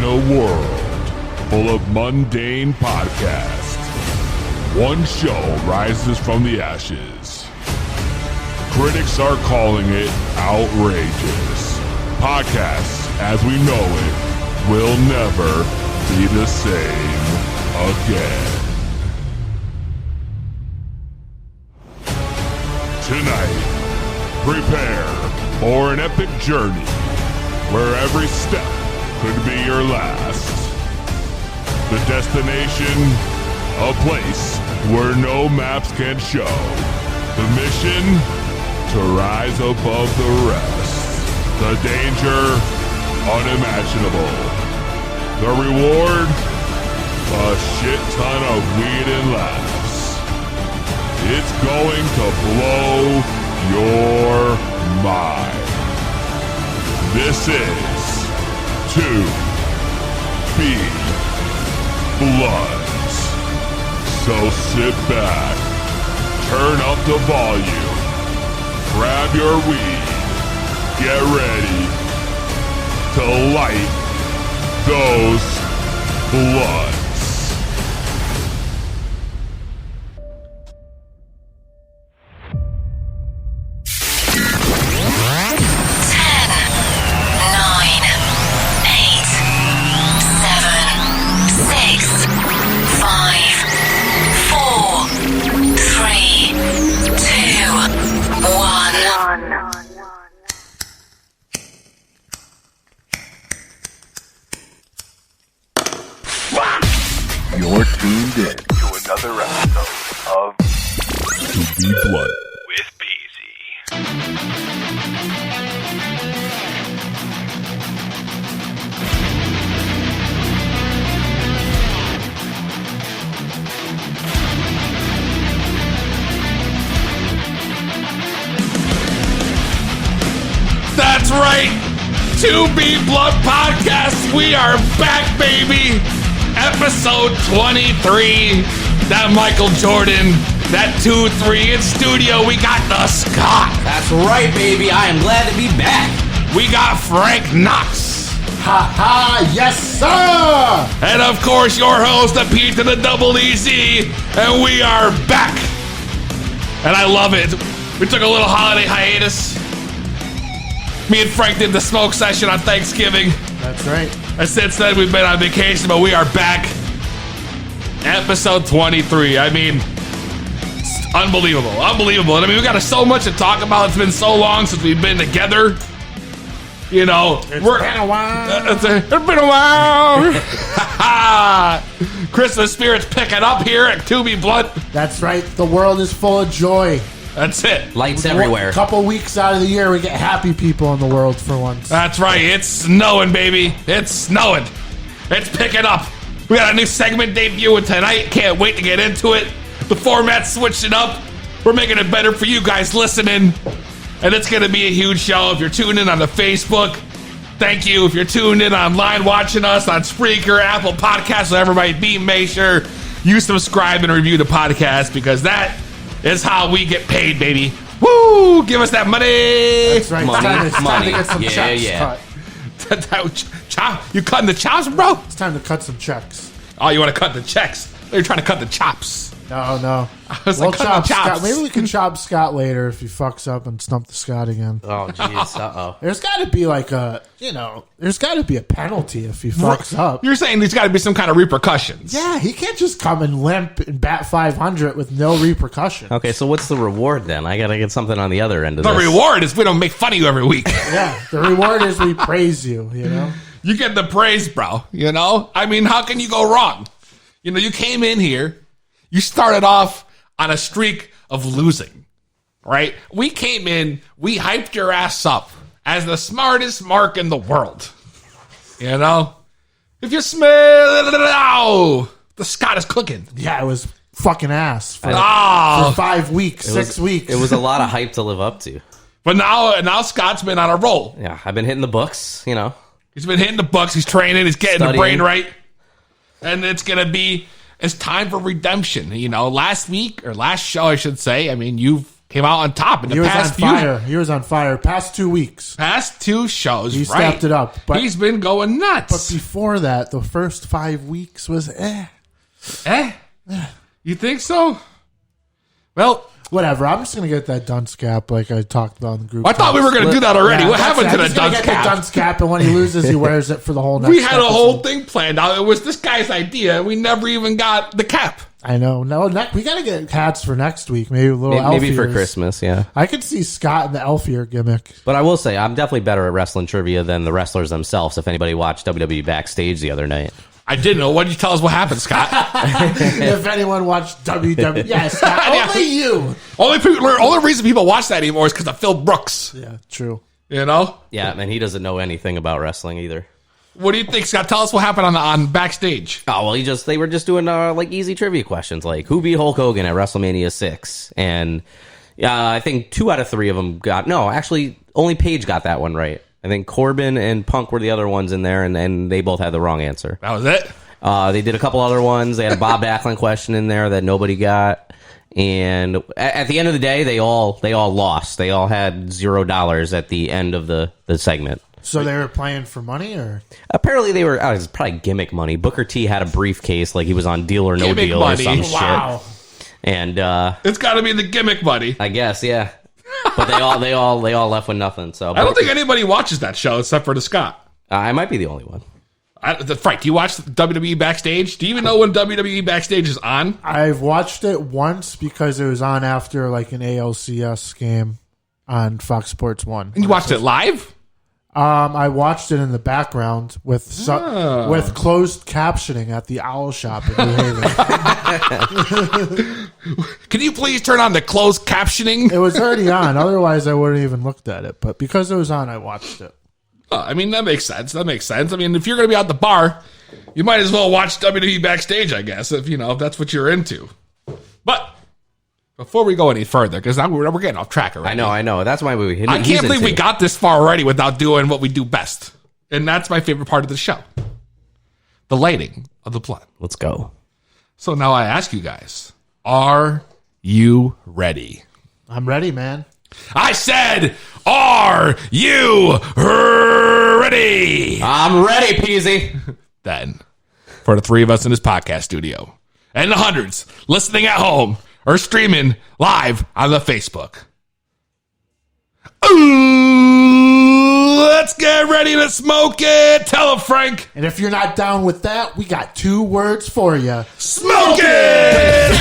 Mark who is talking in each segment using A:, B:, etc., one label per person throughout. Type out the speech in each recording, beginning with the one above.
A: In a world full of mundane podcasts, one show rises from the ashes. Critics are calling it outrageous. Podcasts, as we know it, will never be the same again. Tonight, prepare for an epic journey where every step could be your last. The destination, a place where no maps can show. The mission, to rise above the rest. The danger, unimaginable. The reward, a shit ton of weed and laughs. It's going to blow your mind. This is 2 Be Bloods. So sit back, turn up the volume, grab your weed, get ready to light those bloods.
B: You're tuned in to another episode of To Be Blood with Peezy.
C: That's right, 2B Blood Podcast. We are back, baby. Episode 23. That Michael Jordan, that 2-3 in studio. We got the Scott.
D: That's right, baby. I am glad to be back.
C: We got Frank Knox.
E: Ha ha, yes sir!
C: And of course, your host, the P to the double EZ. And we are back. And I love it. We took a little holiday hiatus. Me and Frank did the smoke session on Thanksgiving.
E: That's right.
C: And since then, we've been on vacation, but we are back. Episode 23. I mean, it's unbelievable. Unbelievable. And I mean, we got so much to talk about. It's been so long since we've been together. You know,
E: It's been a while.
C: It's been a while. Christmas spirit's picking up here at 2B Blood.
E: That's right. The world is full of joy.
C: That's it.
D: Lights everywhere.
E: A couple weeks out of the year, we get happy people in the world for once.
C: That's right. It's snowing, baby. It's snowing. It's picking up. We got a new segment debuting tonight. Can't wait to get into it. The format's switching up. We're making it better for you guys listening. And it's going to be a huge show. If you're tuned in on the Facebook, thank you. If you're tuned in online watching us on Spreaker, Apple Podcasts, whatever it might be, make sure you subscribe and review the podcast because that is how we get paid, baby. Woo! Give us that money.
E: That's right. It's time to get some checks cut.
C: You cutting the chops, bro?
E: It's time to cut some checks.
C: Oh, you want to cut the checks? You're trying to cut the chops.
E: No.
C: I was like, cut the chops.
E: Scott. Maybe we can chop Scott later if he fucks up and stump the Scott again.
D: Oh, jeez. Uh-oh.
E: There's got to be like there's got to be a penalty if he fucks up.
C: You're saying there's got to be some kind of repercussions.
E: Yeah, he can't just come and limp and bat 500 with no repercussions.
D: Okay, so what's the reward then? I got to get something on the other end of
C: The
D: this.
C: reward is we don't make fun of you every week.
E: Yeah, the reward is we praise you, you know?
C: You get the praise, bro. You know? I mean, how can you go wrong? You know, you came in here, you started off on a streak of losing, right? We came in, we hyped your ass up as the smartest mark in the world. You know? If you smell it, oh, the Scott is cooking.
E: Yeah, it was fucking ass for,
C: Oh,
E: for 5 weeks,
D: It was-
E: 6 weeks.
D: It was a lot of hype to live up to.
C: but now Scott's been on a roll.
D: Yeah, I've been hitting the books, you know.
C: He's been hitting the books. He's training. He's getting
D: Studying.
C: the brain right. And it's going to be, it's time for redemption. You know, last week, or last show, I should say, I mean, you've came out on top in the past few.
E: He was on fire. Past 2 weeks.
C: Past 2 shows,
E: He stepped it up. But
C: he's been going nuts.
E: But before that, the first 5 weeks was
C: You think so? Well,
E: whatever. I'm just going to get that dunce cap like I talked about in the group.
C: I thought we were going to do that already. What happened to the dunce cap?
E: The dunce cap, and when he loses, he wears it for the whole next
C: We had a
E: episode.
C: whole thing planned out. It was this guy's idea. We never even got the cap.
E: I know. No, we got to get hats for next week. Maybe a little
D: Maybe
E: elf
D: for
E: ears.
D: Christmas, yeah.
E: I could see Scott in the elf ear gimmick.
D: But I will say, I'm definitely better at wrestling trivia than the wrestlers themselves, if anybody watched WWE Backstage the other night.
C: I didn't know. Why did you tell us what happened, Scott?
E: If anyone watched WWE, yeah, Scott, only you.
C: Only reason people watch that anymore is because of Phil Brooks.
E: Yeah, true.
C: You know?
D: Yeah, and he doesn't know anything about wrestling either.
C: What do you think, Scott? Tell us what happened on Backstage.
D: Oh, well, they were just doing like easy trivia questions, like who beat Hulk Hogan at WrestleMania 6? And I think 2 out of 3 of them actually only Paige got that one right. I think Corbin and Punk were the other ones in there, and they both had the wrong answer.
C: That was it?
D: They did a couple other ones. They had a Bob Backlund question in there that nobody got. And at the end of the day, they all lost. They all had $0 at the end of the segment.
E: So they were playing for money, or
D: apparently they were. It was probably gimmick money. Booker T had a briefcase, like he was on Deal or No
C: Gimmick
D: Deal
C: money.
D: or some
E: wow.
D: shit. And
C: It's got to be the gimmick money.
D: I guess, yeah. But they all left with nothing. So
C: I don't think anybody watches that show except for the Scott.
D: I might be the only one.
C: Frank, do you watch WWE Backstage? Do you even know when WWE Backstage is on?
E: I've watched it once because it was on after like an ALCS game on Fox Sports 1.
C: And you watched it live?
E: I watched it in the background with closed captioning at the Owl Shop in New Haven.
C: Can you please turn on the closed captioning?
E: It was already on. Otherwise, I wouldn't even looked at it. But because it was on, I watched it.
C: I mean, that makes sense. I mean, if you're going to be at the bar, you might as well watch WWE Backstage, I guess, if that's what you're into. But before we go any further, because we're getting off track already.
D: I know. That's why we.
C: I can't believe we got this far already without doing what we do best. And that's my favorite part of the show. The lighting of the blunt.
D: Let's go.
C: So now I ask you guys, are you ready?
E: I'm ready, man.
C: I said, are you ready?
D: I'm ready, Peezy.
C: Then, for the 3 of us in this podcast studio, and the hundreds listening at home or streaming live on the Facebook. Ooh, let's get ready to smoke it. Tell him, Frank.
E: And if you're not down with that, we got 2 words for you.
C: Smoke it!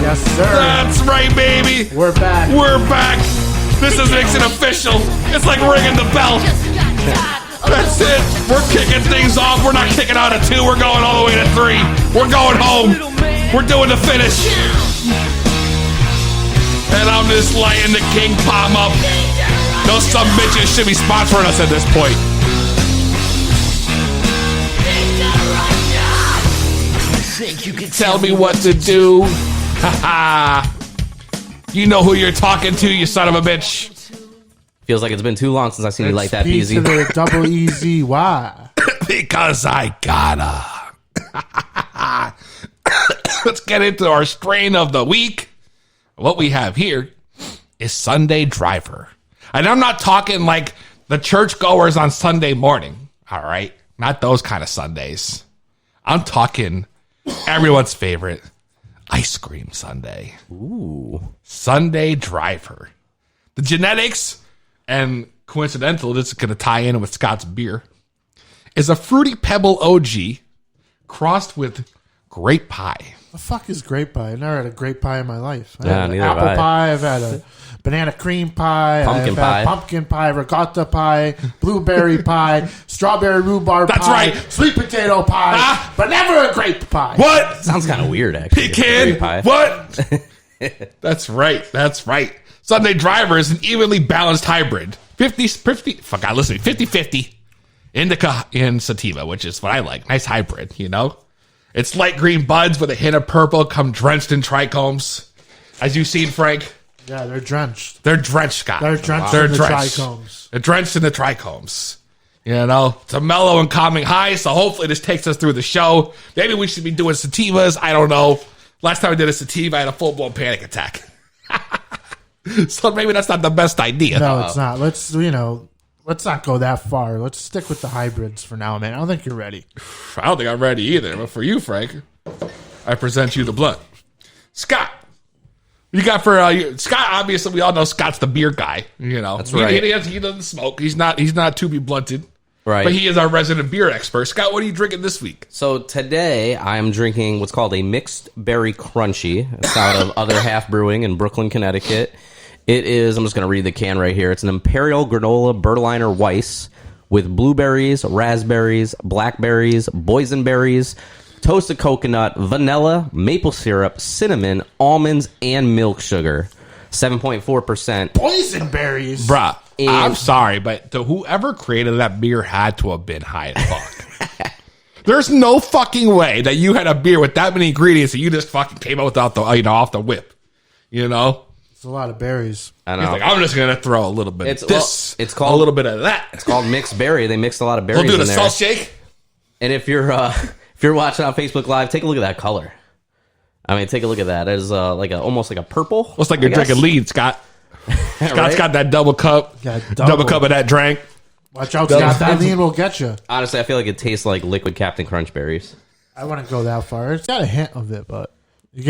E: Yes, sir.
C: That's right, baby.
E: We're back.
C: We're back. This makes it official. It's like ringing the bell. That's it. We're kicking things off. We're not kicking out at 2. We're going all the way to 3. We're going home. We're doing the finish. And I'm just lighting the King Palm up. Those some bitches should be sponsoring us at this point. Tell me what to do. You know who you're talking to, you son of a bitch.
D: Feels like it's been too long since I've seen you like that,
E: P
D: Peezy.
E: to the double EZY.
C: Because I gotta. Let's get into our strain of the week. What we have here is Sunday Driver. And I'm not talking like the churchgoers on Sunday morning, all right? Not those kind of Sundays. I'm talking everyone's favorite, Ice Cream Sunday.
D: Ooh.
C: Sunday Driver. The genetics, and coincidental, this is going to tie in with Scott's beer, is a Fruity Pebble OG crossed with grape pie.
E: The fuck is grape pie? I never had a grape pie in my life. I've
D: Yeah,
E: had an
D: neither have
E: apple
D: I.
E: pie. I've had a banana cream pie.
D: Pumpkin
E: I've
D: pie.
E: had pumpkin pie, ricotta pie, blueberry pie, strawberry rhubarb
C: That's
E: pie,
C: right.
E: sweet potato pie,
C: Ah.
E: but never a grape pie.
C: What?
D: Sounds kind of weird, actually.
C: Pecan?
D: Grape pie.
C: What? That's right. That's right. Sunday Driver is an evenly balanced hybrid. 50-50 indica and sativa, which is what I like. Nice hybrid, you know? It's light green buds with a hint of purple, come drenched in trichomes. As you've seen, Frank,
E: Yeah, they're drenched.
C: they're drenched, Scott.
E: They're drenched
C: They're
E: in the
C: drenched.
E: trichomes.
C: They're drenched in the trichomes. You know, it's a mellow and calming high, so hopefully this takes us through the show. Maybe we should be doing sativas. I don't know. Last time I did a sativa, I had a full-blown panic attack. So maybe that's not the best idea.
E: No, it's not. Let's not go that far. Let's stick with the hybrids for now, man. I don't think you're ready.
C: I don't think I'm ready either. But for you, Frank, I present you the blunt. Scott, you got for Scott? Obviously, we all know Scott's the beer guy.
D: That's right.
C: He doesn't smoke. He's not to be blunted.
D: Right.
C: But he is our resident beer expert. Scott, what are you drinking this week?
D: So today I'm drinking what's called a mixed berry crunchy. It's out of Other Half Brewing in Brooklyn, Connecticut. It is, I'm just going to read the can right here. It's an Imperial Granola Berliner Weiss with blueberries, raspberries, blackberries, boysenberries, toasted coconut, vanilla, maple syrup, cinnamon, almonds, and milk sugar. 7.4%.
E: Boysenberries.
C: Bruh,
D: And-
C: I'm sorry, but whoever created that beer had to have been high as fuck. There's no fucking way that you had a beer with that many ingredients that you just fucking came out without the, off the whip.
E: It's a lot of berries.
D: I know.
C: He's like, I'm just gonna throw a little bit of this,
D: it's called
C: a little bit of that.
D: It's called mixed berry. They mixed a lot of berries
C: We'll do
D: in
C: the
D: there.
C: salt shake.
D: And if you're watching on Facebook Live, take a look at that color. I mean, take a look at that. It's almost like a purple.
C: Looks like you're drinking lead, Scott. Scott's
D: Right?
C: got that double cup.
E: Yeah,
C: double cup of that drink.
E: Watch out, Scott. That lean will get you.
D: Honestly, I feel like it tastes like liquid Captain Crunch berries.
E: I wouldn't go that far. It's got a hint of it, but you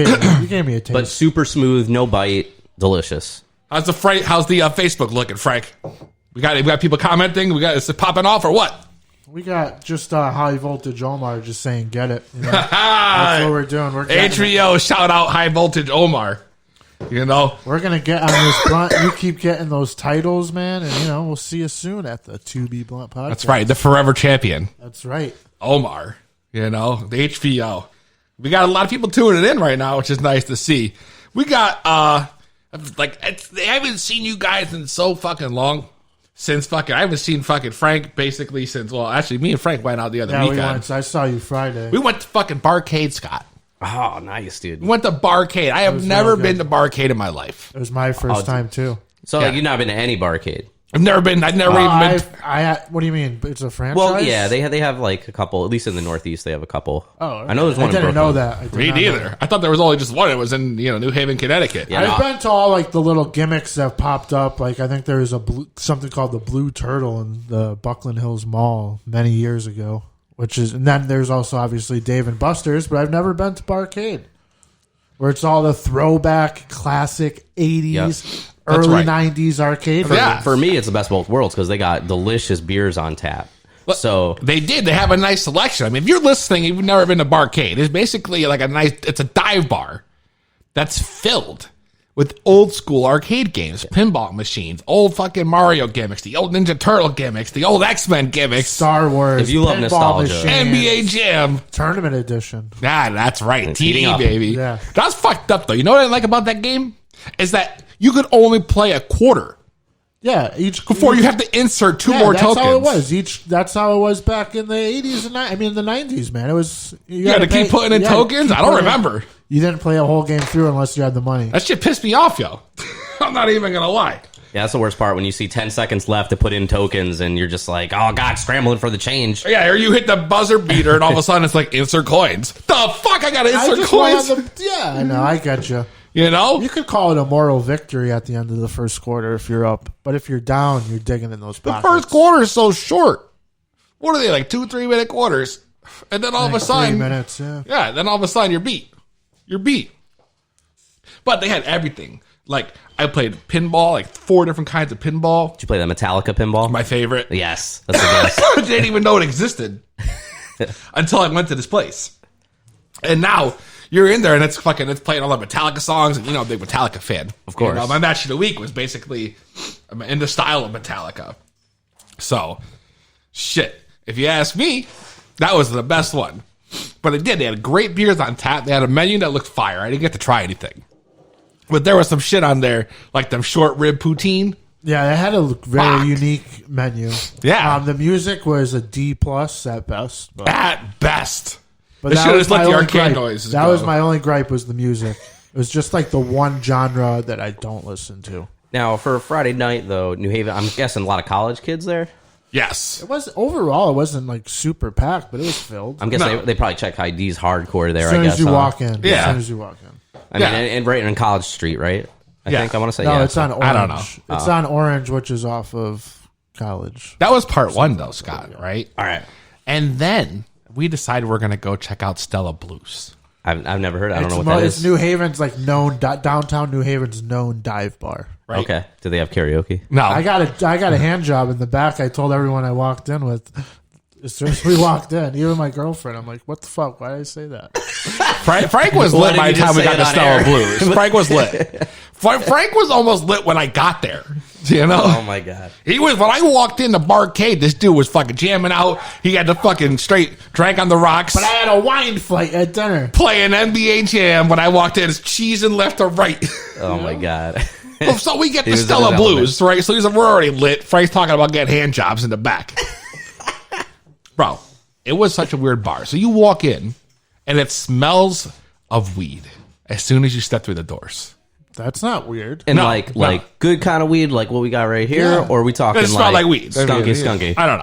E: gave me a taste.
D: But super smooth, no bite, delicious.
C: How's the Facebook looking, Frank? We got people commenting. Is it popping off or what?
E: We got just high voltage Omar just saying get it. That's what we're doing. We're getting it.
C: HBO shout out high voltage Omar.
E: We're gonna get on this blunt. You keep getting those titles, man, and we'll see you soon at the 2B Blunt Podcast.
C: That's right, the forever champion
E: That's right.
C: Omar. The HBO. We got a lot of people tuning in right now, which is nice to see. We got I haven't seen you guys in so fucking long. I haven't seen fucking Frank basically since. Well, actually, me and Frank went out the other weekend.
E: I saw you Friday.
C: We went to fucking Barcade, Scott.
D: Oh, nice, dude.
C: We went to Barcade. I have never been to Barcade in my life.
E: It was my first time too.
D: So
C: Yeah.
D: you've not been to any barcade?
C: I've never even been.
E: What do you mean? It's a franchise?
D: Well, yeah, they have like a couple. At least in the Northeast, they have a couple.
E: Oh,
D: I know there's one.
E: I didn't
D: in
E: know
D: Brooklyn.
E: that. I did
C: Me
E: not know
C: neither.
E: that.
C: I thought there was only just one. It was in New Haven, Connecticut.
D: Yeah.
E: I've been to all like the little gimmicks that have popped up. Like I think there was something called the Blue Turtle in the Buckland Hills Mall many years ago. And then there's also obviously Dave and Buster's, but I've never been to Barcade, where it's all the throwback, classic '80s, early
C: right.
E: '90s arcade.
C: Yeah.
D: For me, it's the best of both worlds because they got delicious beers on tap. So
C: They have a nice selection. I mean, if you're listening, you've never been to Barcade. It's basically like it's a dive bar that's filled with old school arcade games, pinball machines, old fucking Mario gimmicks, the old Ninja Turtle gimmecks, the old X-Men gimmicks,
E: Star Wars.
D: If you love
E: pinball
D: nostalgia.
E: machines,
C: NBA Jam.
E: Tournament edition.
C: Ah, that's right.
D: It's heating
C: TD,
D: up.
C: baby.
E: Yeah.
C: That's fucked up, though. You know what I like about that game? Is that you could only play a quarter
E: Yeah,
C: before you have to insert two more
E: that's
C: tokens.
E: how it was. That's how it was back in the '80s and the '90s, man. It was
C: You had to keep putting in tokens? I don't remember.
E: You didn't play a whole game through unless you had the money.
C: That shit pissed me off, yo. I'm not even going to lie.
D: yeah, that's the worst part when you see 10 seconds left to put in tokens and you're just like, oh god, scrambling for the change.
C: Yeah, or you hit the buzzer beater and all of a sudden it's like insert coins. The fuck? I got to insert coins?
E: Yeah, I know. I get you.
C: You
E: could call it a moral victory at the end of the first quarter if you're up, but if you're down, you're digging in those
C: The
E: pockets.
C: first quarter is so short. What are they, like 2-3 minute quarters? And then all of a
E: Like
C: sudden,
E: 3 minutes. Yeah.
C: yeah, then all of a sudden you're beat. You're beat. But they had everything. Like I played pinball, like 4 different kinds of pinball.
D: Did you play that Metallica pinball?
C: My favorite.
D: Yes, that's the best.
C: I didn't even know it existed until I went to this place. And now you're in there and it's playing all the Metallica songs. And I'm a big Metallica fan.
D: Of course.
C: My match of the week was basically in the style of Metallica. So, shit. If you ask me, that was the best one. But they had great beers on tap. They had a menu that looked fire. I didn't get to try anything. But there was some shit on there, like them short rib poutine.
E: Yeah, they had a very unique menu.
C: Yeah.
E: The music was a D+ at best.
C: At best.
E: But
C: They
E: that
C: should
E: was
C: just let
E: my
C: the
E: only
C: arcade
E: gripe.
C: noises
E: That
C: go.
E: was my only gripe was the music. It was just like the one genre that I don't listen to.
D: Now, for Friday night, though, New Haven, I'm guessing a lot of college kids there.
C: Yes.
E: It wasn't like super packed, but it was filled.
D: I'm guessing
C: No.
D: they probably check IDs hardcore there,
E: As soon
D: I guess.
E: as you
D: huh?
E: walk in.
C: Yeah.
E: As soon as you walk in.
D: I mean,
C: Yeah.
D: and right in College Street, right? think I want to say.
E: No,
D: yeah.
E: it's on Orange.
C: I don't know.
E: It's on Orange, which is off of College.
C: That was part one, though, Scott, right?
D: All right.
C: And then we decided we're going to go check out Stella Blues.
D: I've never heard. I don't know what that
E: It's
D: is.
E: New Haven's like known downtown New Haven's known dive bar.
C: Right?
D: Okay. Do they have karaoke?
C: No.
E: I got a hand job in the back. I told everyone I walked in with. As soon as we walked in, even my girlfriend, I'm like, "What the fuck? Why did I say that?"
C: Frank was lit
D: did
C: by
D: you
C: the time
D: just
C: we
D: say
C: got
D: it
C: to
D: on
C: Stella
D: air?
C: Blues. Frank was lit. Frank was almost lit when I got there. You know?
D: Oh my god.
C: He was, when I walked in the barcade, this dude was fucking jamming out. He had the fucking straight drank on the rocks.
E: But I had a wine flight at dinner.
C: Playing NBA Jam when I walked in. It's cheesing left or right.
D: Oh my god.
C: So we get
D: He
C: the
D: was in
C: Stella
D: his
C: Blues, right? So he's like, we're already lit. Frank's talking about getting hand jobs in the back. Bro, it was such a weird bar. So you walk in, and it smells of weed as soon as you step through the doors.
E: That's not weird.
D: And
C: No,
D: like
C: no.
D: good kind of weed, like what we got right here,
E: Yeah.
D: or are we talking
C: It smelled like weed.
D: skunky?
C: I don't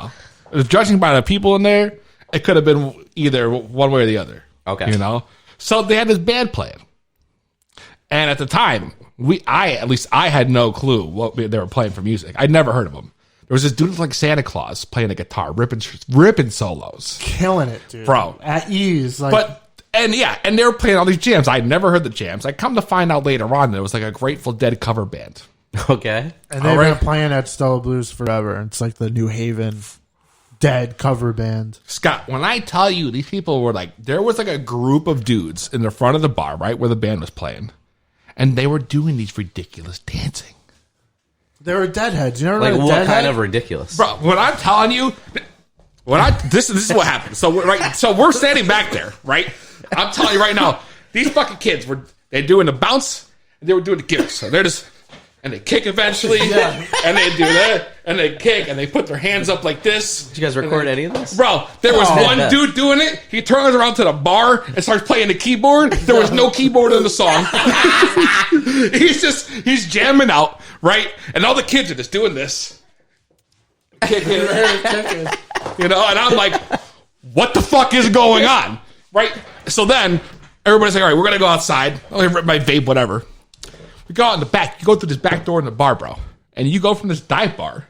C: know. Judging by the people in there, it could have been either one way or the other.
D: Okay.
C: You know? So they had this band playing. And at the time, I had no clue what they were playing for music. I'd never heard of them. There was this dude like Santa Claus playing a guitar, ripping solos.
E: Killing it, dude.
C: Bro.
E: At ease. Like,
C: And they were playing all these jams. I'd never heard the jams. I come to find out later on that it was like a Grateful Dead cover band.
D: Okay.
E: and they've
C: Alright.
E: been playing at Stella Blues forever. It's like the New Haven Dead cover band.
C: Scott, when I tell you these people were like, there was like a group of dudes in the front of the bar, right, where the band was playing. And they were doing these ridiculous dancing.
E: They were Deadheads. You never
D: Like
E: heard of
D: what
E: Deadhead?
D: kind of ridiculous?
C: Bro, when I'm telling you, this is what happened. So we're standing back there, right? I'm telling you right now, these fucking kids they're doing the bounce and they were doing the kicks. So they're just and they kick eventually, and they do that, and they kick, and they put their hands up like this.
D: Did you guys record any of this?
C: Bro, there was one dude doing it. He turns around to the bar and starts playing the keyboard. There was no keyboard in the song. he's jamming out, right? And all the kids are just doing this. Kicking, you know, and I'm like, what the fuck is going on? Right? So then everybody's like, all right, we're gonna go outside. I'll rip my vape, whatever. We go out in the back. You go through this back door in the bar, bro. And you go from this dive bar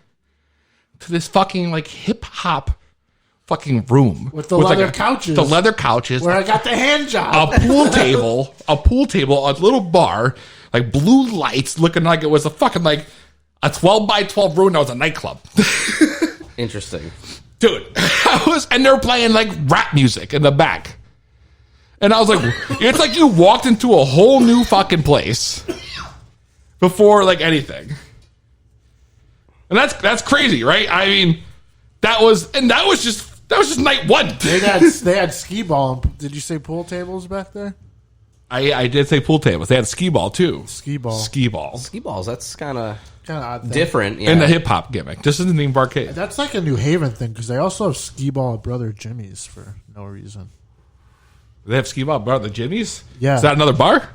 C: to this fucking like hip hop fucking room.
E: With the leather
C: like
E: couches.
C: The leather couches.
E: Where I got the hand job.
C: A pool table, a little bar, like blue lights looking like it was a fucking like a 12 by 12 room that was a nightclub.
D: Interesting.
C: Dude, and they're playing like rap music in the back. And I was like, it's like you walked into a whole new fucking place before like anything. And that's crazy, right? I mean, that was just night one.
E: They had skee ball. Did you say pool tables back there?
C: I did say pool tables. They had skee ball too.
E: Skee ball.
C: Skee ball.
D: Ski balls, that's kind of
E: Odd thing.
D: different. Yeah.
C: And the hip hop gimmick. This isn't even barcade.
E: That's like a New Haven thing because they also have skee ball at Brother Jimmy's for no reason.
C: They have skee ball bar the Jimmy's?
E: Yeah.
C: Is that another bar?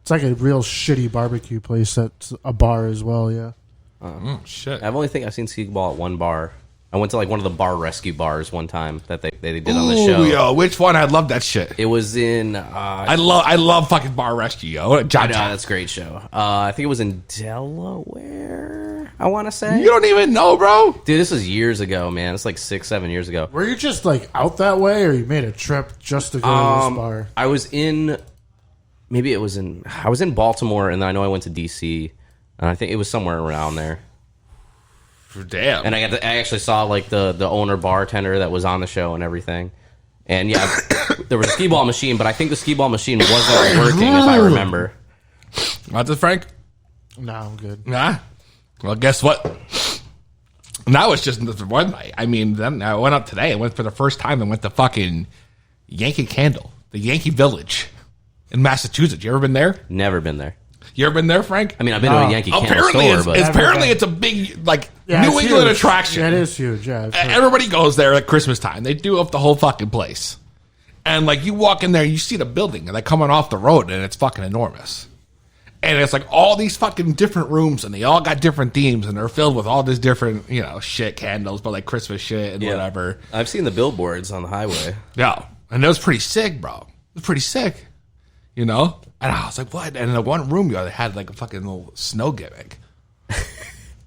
E: It's like a real shitty barbecue place that's a bar as well, yeah.
C: Oh, shit.
D: I've only think I've seen ski ball at one bar. I went to like one of the bar rescue bars one time that they did on the show.
C: Ooh, yo, which one? I love that shit.
D: It was in
C: I love fucking bar rescue, yo.
D: I
C: John
D: know,
C: John.
D: that's a great show. I think it was in Delaware, I want to say.
C: You don't even know, bro.
D: Dude, this was years ago, man. It's like 6-7 years ago.
E: Were you just like out that way or you made a trip just to go to this bar?
D: I was in Baltimore, and then I know I went to DC, and I think it was somewhere around there.
C: Damn.
D: And I actually saw like the owner bartender that was on the show and everything. And yeah, there was a skee ball machine, but I think the skee ball machine wasn't working, if I remember.
C: What's it, Frank?
E: No, I'm good.
C: Nah. Well, guess what? That was just one night. I mean, then I went up today. I went for the first time and went to fucking Yankee Candle, the Yankee Village in Massachusetts. You ever been there?
D: Never been there.
C: You ever been there, Frank?
D: I mean, I've been to a Yankee Candle
C: Apparently,
D: store,
C: it's,
D: but
C: it's apparently it's a big like
E: Yeah,
C: New
E: it's
C: England
E: huge.
C: attraction.
E: Yeah, it is huge, yeah. I've heard.
C: Everybody goes there at Christmas time. They do up the whole fucking place. And like you walk in there, you see the building and they're coming off the road and it's fucking enormous. And it's like all these fucking different rooms and they all got different themes and they're filled with all this different, shit, candles, but like Christmas shit and whatever.
D: I've seen the billboards on the highway.
C: Yeah. And it was pretty sick, bro. It was pretty sick. you know? And I was like, what? And in the one room, they had like a fucking little snow gimmick.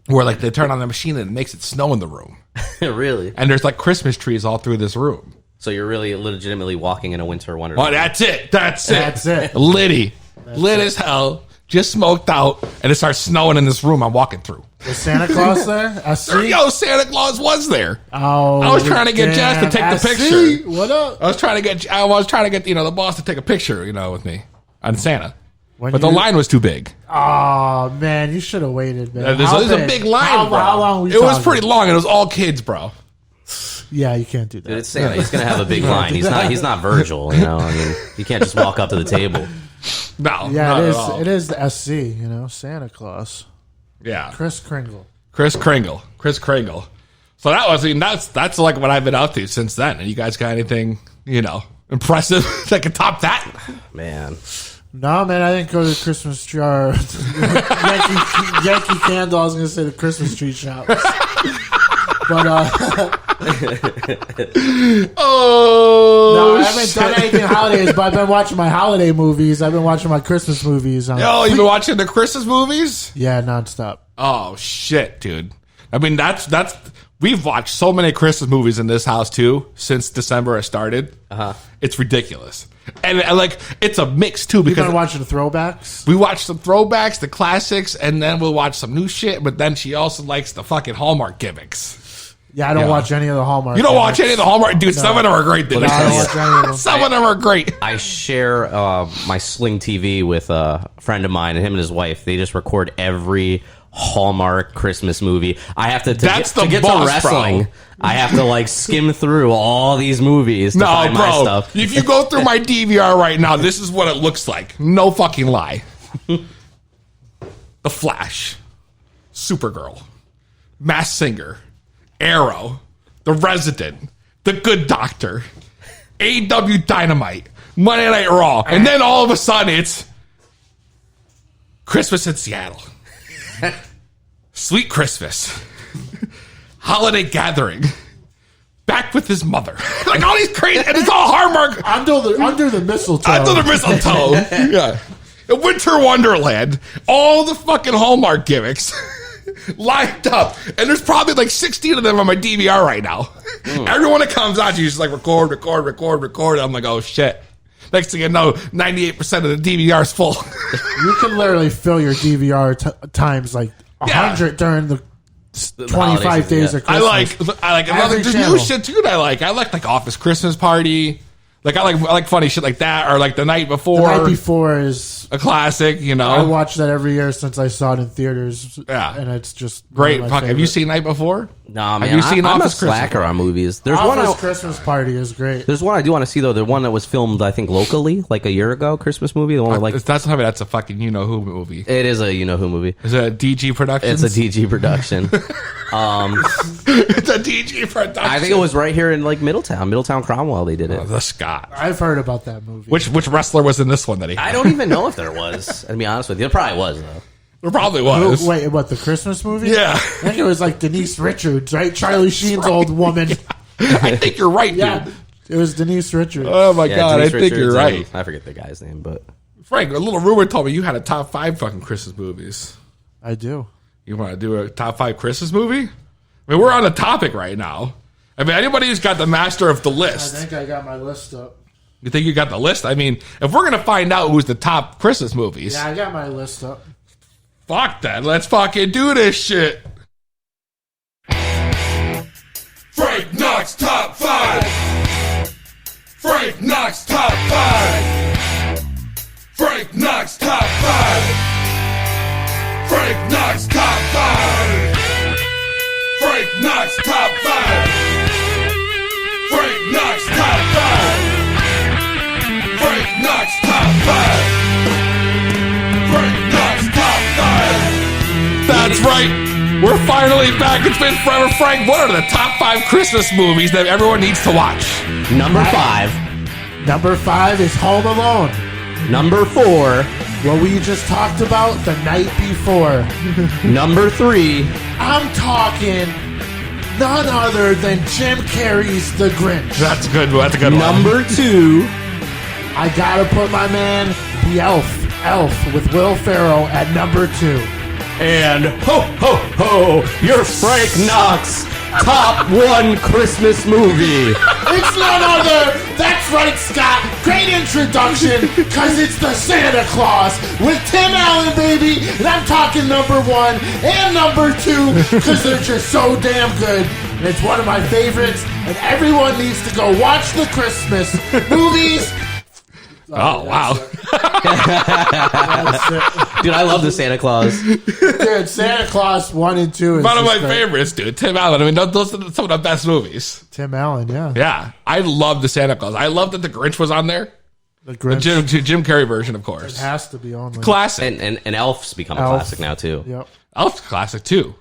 C: Where like they turn on the machine and it makes it snow in the room.
D: Really?
C: And there's like Christmas trees all through this room.
D: So you're really legitimately walking in a winter wonderland.
C: Oh, that's it. That's
E: it.
C: Liddy. Lit as hell. Just smoked out. And it starts snowing in this room I'm walking through.
E: Was Santa Claus there? I see.
C: Yo, Santa Claus was there.
E: Oh,
C: I was trying to get Jazz to take the picture.
E: What up?
C: I was trying to get the boss to take a picture, with me on Santa.
E: When
C: But the line was too big.
E: Oh man, you should have waited, man.
C: There's a big line, bro.
E: How long?
C: It was pretty long. And it was all kids, bro.
E: Yeah, you can't do that.
D: Dude, it's Santa. He's gonna have a big line. He's not Virgil. I mean, you can't just walk up to the table.
C: No,
E: Yeah,
C: not
E: it
C: at
E: is.
C: all.
E: It is the SC. Santa Claus.
C: Yeah,
E: Kris Kringle.
C: Kris Kringle. So that's like what I've been out to since then. And you guys got anything impressive that can top that?
D: Man.
E: No, man, I didn't go to the Christmas tree. Yankee Candle. I was going to say the Christmas tree shop. But no, I haven't done anything holidays. But I've been watching my holiday movies. I've been watching my Christmas movies.
C: You've been watching the Christmas movies?
E: Yeah, nonstop.
C: Oh shit, dude! I mean, that's we've watched so many Christmas movies in this house too since December has started. It's ridiculous, and like it's a mix too
E: You've
C: because
E: been watching the throwbacks.
C: we watch some throwbacks, the classics, and then we'll watch some new shit. But then she also likes the fucking Hallmark gimmicks.
E: Yeah, I don't watch any of the Hallmark.
C: You don't watch any of the Hallmark, dude. Some of them are great. Dude.
E: No, I don't watch any of them.
C: Some of them are great.
D: I share my Sling TV with a friend of mine, and him and his wife. They just record every Hallmark Christmas movie. I have to get to
C: boss,
D: wrestling.
C: bro.
D: I have to skim through all these movies to find my stuff.
C: If you go through my DVR right now, this is what it looks like. No fucking lie. The Flash, Supergirl, Masked Singer, Arrow, The Resident, The Good Doctor, AW Dynamite, Monday Night Raw, and then all of a sudden it's Christmas in Seattle, Sweet Christmas, Holiday Gathering, Back with His Mother, like all these crazy, and it's all Hallmark.
E: Under the mistletoe.
C: Under the mistletoe, yeah. Winter Wonderland, all the fucking Hallmark gimmicks. Lined up, and there's probably like 16 of them on my DVR right now. Everyone that comes out, you just record. I'm like, oh shit. Next thing you know, 98% of the DVR is full.
E: You can literally fill your DVR times like 100 during the 25 days of Christmas.
C: I like
E: Every
C: there's
E: channel.
C: new shit too. I like Office Christmas Party. Like I like funny shit like that, or like The Night Before.
E: The Night Before is
C: a classic,
E: I watch that every year since I saw it in theaters.
C: Yeah.
E: And it's just
C: Great.
E: one of my
C: Fuck, have you
E: favorite.
C: seen Night Before?
D: Nah, man.
C: Have you seen
D: I'm a
C: Office Christmas
D: slacker
C: Party?
D: on movies. There's
E: Office Christmas Party is great.
D: There's one I do want to see though. The one that was filmed, I think, locally, like a year ago. Christmas movie. The one with,
C: That's a fucking who movie.
D: it is a who movie.
C: Is it a DG production?
D: It's a DG production.
C: It's a DG production.
D: I think it was right here in Middletown Cromwell. They did it.
C: the Scott.
E: I've heard about that movie.
C: Which wrestler was in this one that he had?
D: I don't even know if there was. To be honest with you, there probably was though.
C: There probably was.
E: Wait, what, the Christmas movie?
C: Yeah.
E: I think it was like Denise Richards, right? Charlie Sheen's old woman.
C: I think you're right, dude.
E: Yeah. It was Denise Richards.
C: Oh my god,
D: Denise
C: I think you're
D: Richards
C: right.
D: and I forget the guy's name, but
C: Frank, a little rumor told me you had a top 5 fucking Christmas movies.
E: I do.
C: You want to do a top 5 Christmas movie? I mean, we're on a topic right now. I mean, anybody who's got the master of the
E: I
C: list.
E: think I got my list up.
C: You think you got the list? I mean, if we're going to find out who's the top Christmas movies,
E: Yeah, I got my list up.
C: fuck that. Let's fucking do this shit. Frank Knox top 5. Frank Knox top 5. Frank Knox top 5. Frank Knox top 5. Frank Knox top 5. Frank Knox top 5. Frank Knox top 5. Frank Knox top 5. That's right. We're finally back. It's been forever. Frank, what are the top 5 Christmas movies that everyone needs to watch?
D: number 5,
E: Number 5 is Home Alone.
D: number 4,
E: What we just talked about the night before.
D: number 3,
E: I'm talking none other than Jim Carrey's The Grinch.
C: That's good. That's a good one.
D: number 2,
E: I gotta put my man, the Elf with Will Ferrell at number 2.
D: And ho, ho, ho, you're Frank Knox, top 1 Christmas movie.
E: It's none other. That's right, Scott. Great introduction, because it's the Santa Claus with Tim Allen, baby. And I'm talking number 1 and number 2 because they're just so damn good. And it's one of my favorites. And everyone needs to go watch the Christmas movies.
C: Oh, wow.
D: Dude, I love the Santa Claus.
E: Dude, Santa Claus 1 and 2 is
C: One of my
E: just great.
C: favorites, dude. Tim Allen. I mean, those are some of the best movies.
E: Tim Allen, yeah.
C: Yeah. I love the Santa Claus. I love that the Grinch was on there.
E: The
C: The
E: Grinch
C: Jim Carrey version, of course.
E: it has to be on there.
C: Classic.
D: And Elf's become a
E: Elf.
D: classic now, too.
E: Yep.
C: Elf's classic, too.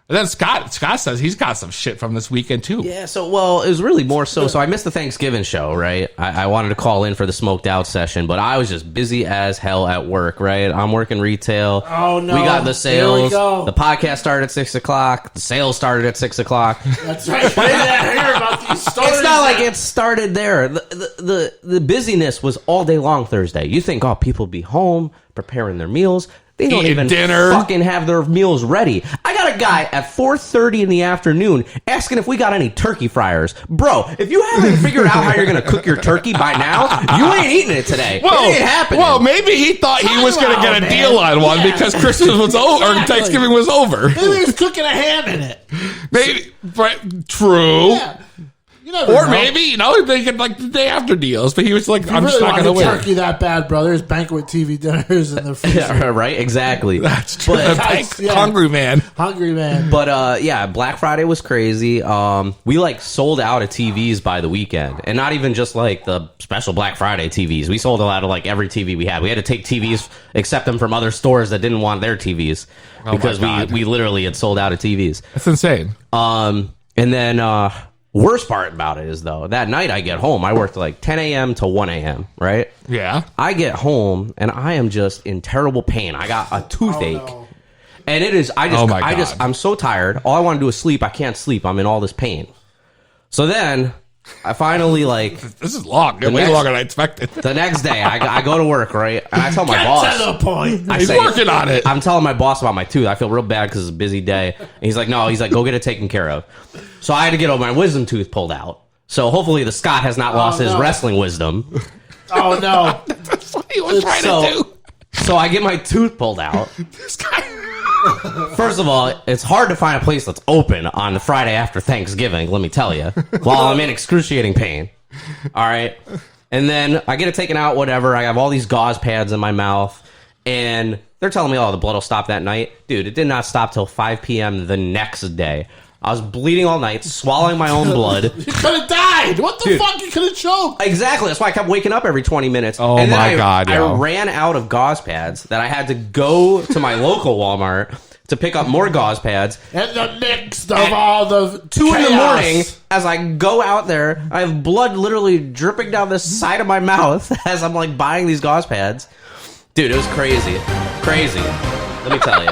C: And then Scott says he's got some shit from this weekend, too.
D: Yeah, so, well, it was really more so. So I missed the Thanksgiving show, right? I wanted to call in for the smoked out session, but I was just busy as hell at work, right? I'm working retail.
E: Oh, no.
D: We got the
E: Here we
D: sales.
E: go.
D: The podcast started at 6 o'clock. The sales started at 6 o'clock.
E: That's right. I didn't hear about these stories.
D: It's not like it started there. The busyness was all day long Thursday. You think, oh, people be home preparing their meals. They don't
C: Eating
D: even
C: dinner.
D: fucking have their meals ready. I got a guy at 4:30 in the afternoon asking if we got any turkey fryers. Bro, if you haven't figured out how you're going to cook your turkey by now, you ain't eating it today. It ain't happening.
C: Well, maybe he thought he was going to get a
E: man.
C: deal on one because Christmas was over, or
E: Exactly.
C: Thanksgiving was over.
E: Maybe he was cooking a ham in it.
C: Maybe, but true.
E: Yeah. You never
C: Or
E: know.
C: maybe, they get like the day after deals, but he was like,
E: If you
C: I'm just
E: really
C: not going to
E: wanted
C: win.
E: turkey that bad, brother. There's banquet TV dinners in the freezer.
D: Yeah, right? Exactly.
C: That's true.
D: But-
E: Yeah.
C: Hungry man.
E: Hungry man.
D: But yeah, Black Friday was crazy. We like sold out of TVs by the weekend, and not even just like the special Black Friday TVs. We sold out of like every TV we had. We had to take TVs, accept them from other stores that didn't want their TVs because
C: my God.
D: we literally had sold out of TVs.
C: That's insane.
D: And then worst part about it is though that night I get home. I worked like 10 a.m. to 1 a.m. Right?
C: Yeah.
D: I get home and I am just in terrible pain. I got a toothache.
E: no.
D: And it is,
C: Oh my God.
D: I'm so tired. All I want to do is sleep. I can't sleep. I'm in all this pain. So then I finally
C: This is long. Way
D: next-
C: longer than I expected.
D: the next day I go to work, right? And I tell my
E: Get
D: boss.
E: to the point.
D: I
C: He's
D: say,
C: working on it.
D: I'm telling my boss about my tooth. I feel real bad because it's a busy day. And he's like, no, go get it taken care of. So I had to get my wisdom tooth pulled out. So hopefully the Scott has not lost his
E: no.
D: wrestling wisdom.
E: Oh, no.
C: That's what he was trying
D: So,
C: to do.
D: so I get my tooth pulled out.
C: This guy.
D: First of all, it's hard to find a place that's open on the Friday after Thanksgiving, let me tell you, while I'm in excruciating pain. All right. And then I get it taken out, whatever. I have all these gauze pads in my mouth, and they're telling me, oh, the blood will stop that night. Dude, it did not stop till 5 p.m. the next day. I was bleeding all night, swallowing my own blood.
E: You could have died. What the
D: Dude.
E: fuck? You could have choked.
D: Exactly. That's why I kept waking up every 20 minutes.
C: Oh,
D: and then
C: my God,
D: I
C: yo.
D: ran out of gauze pads that I had to go to my local Walmart to pick up more gauze pads.
E: And the mix of all the
D: 2 in the
E: chaos.
D: morning, as I go out there, I have blood literally dripping down the side of my mouth as I'm like buying these gauze pads. Dude, it was crazy. Crazy. Let me tell you.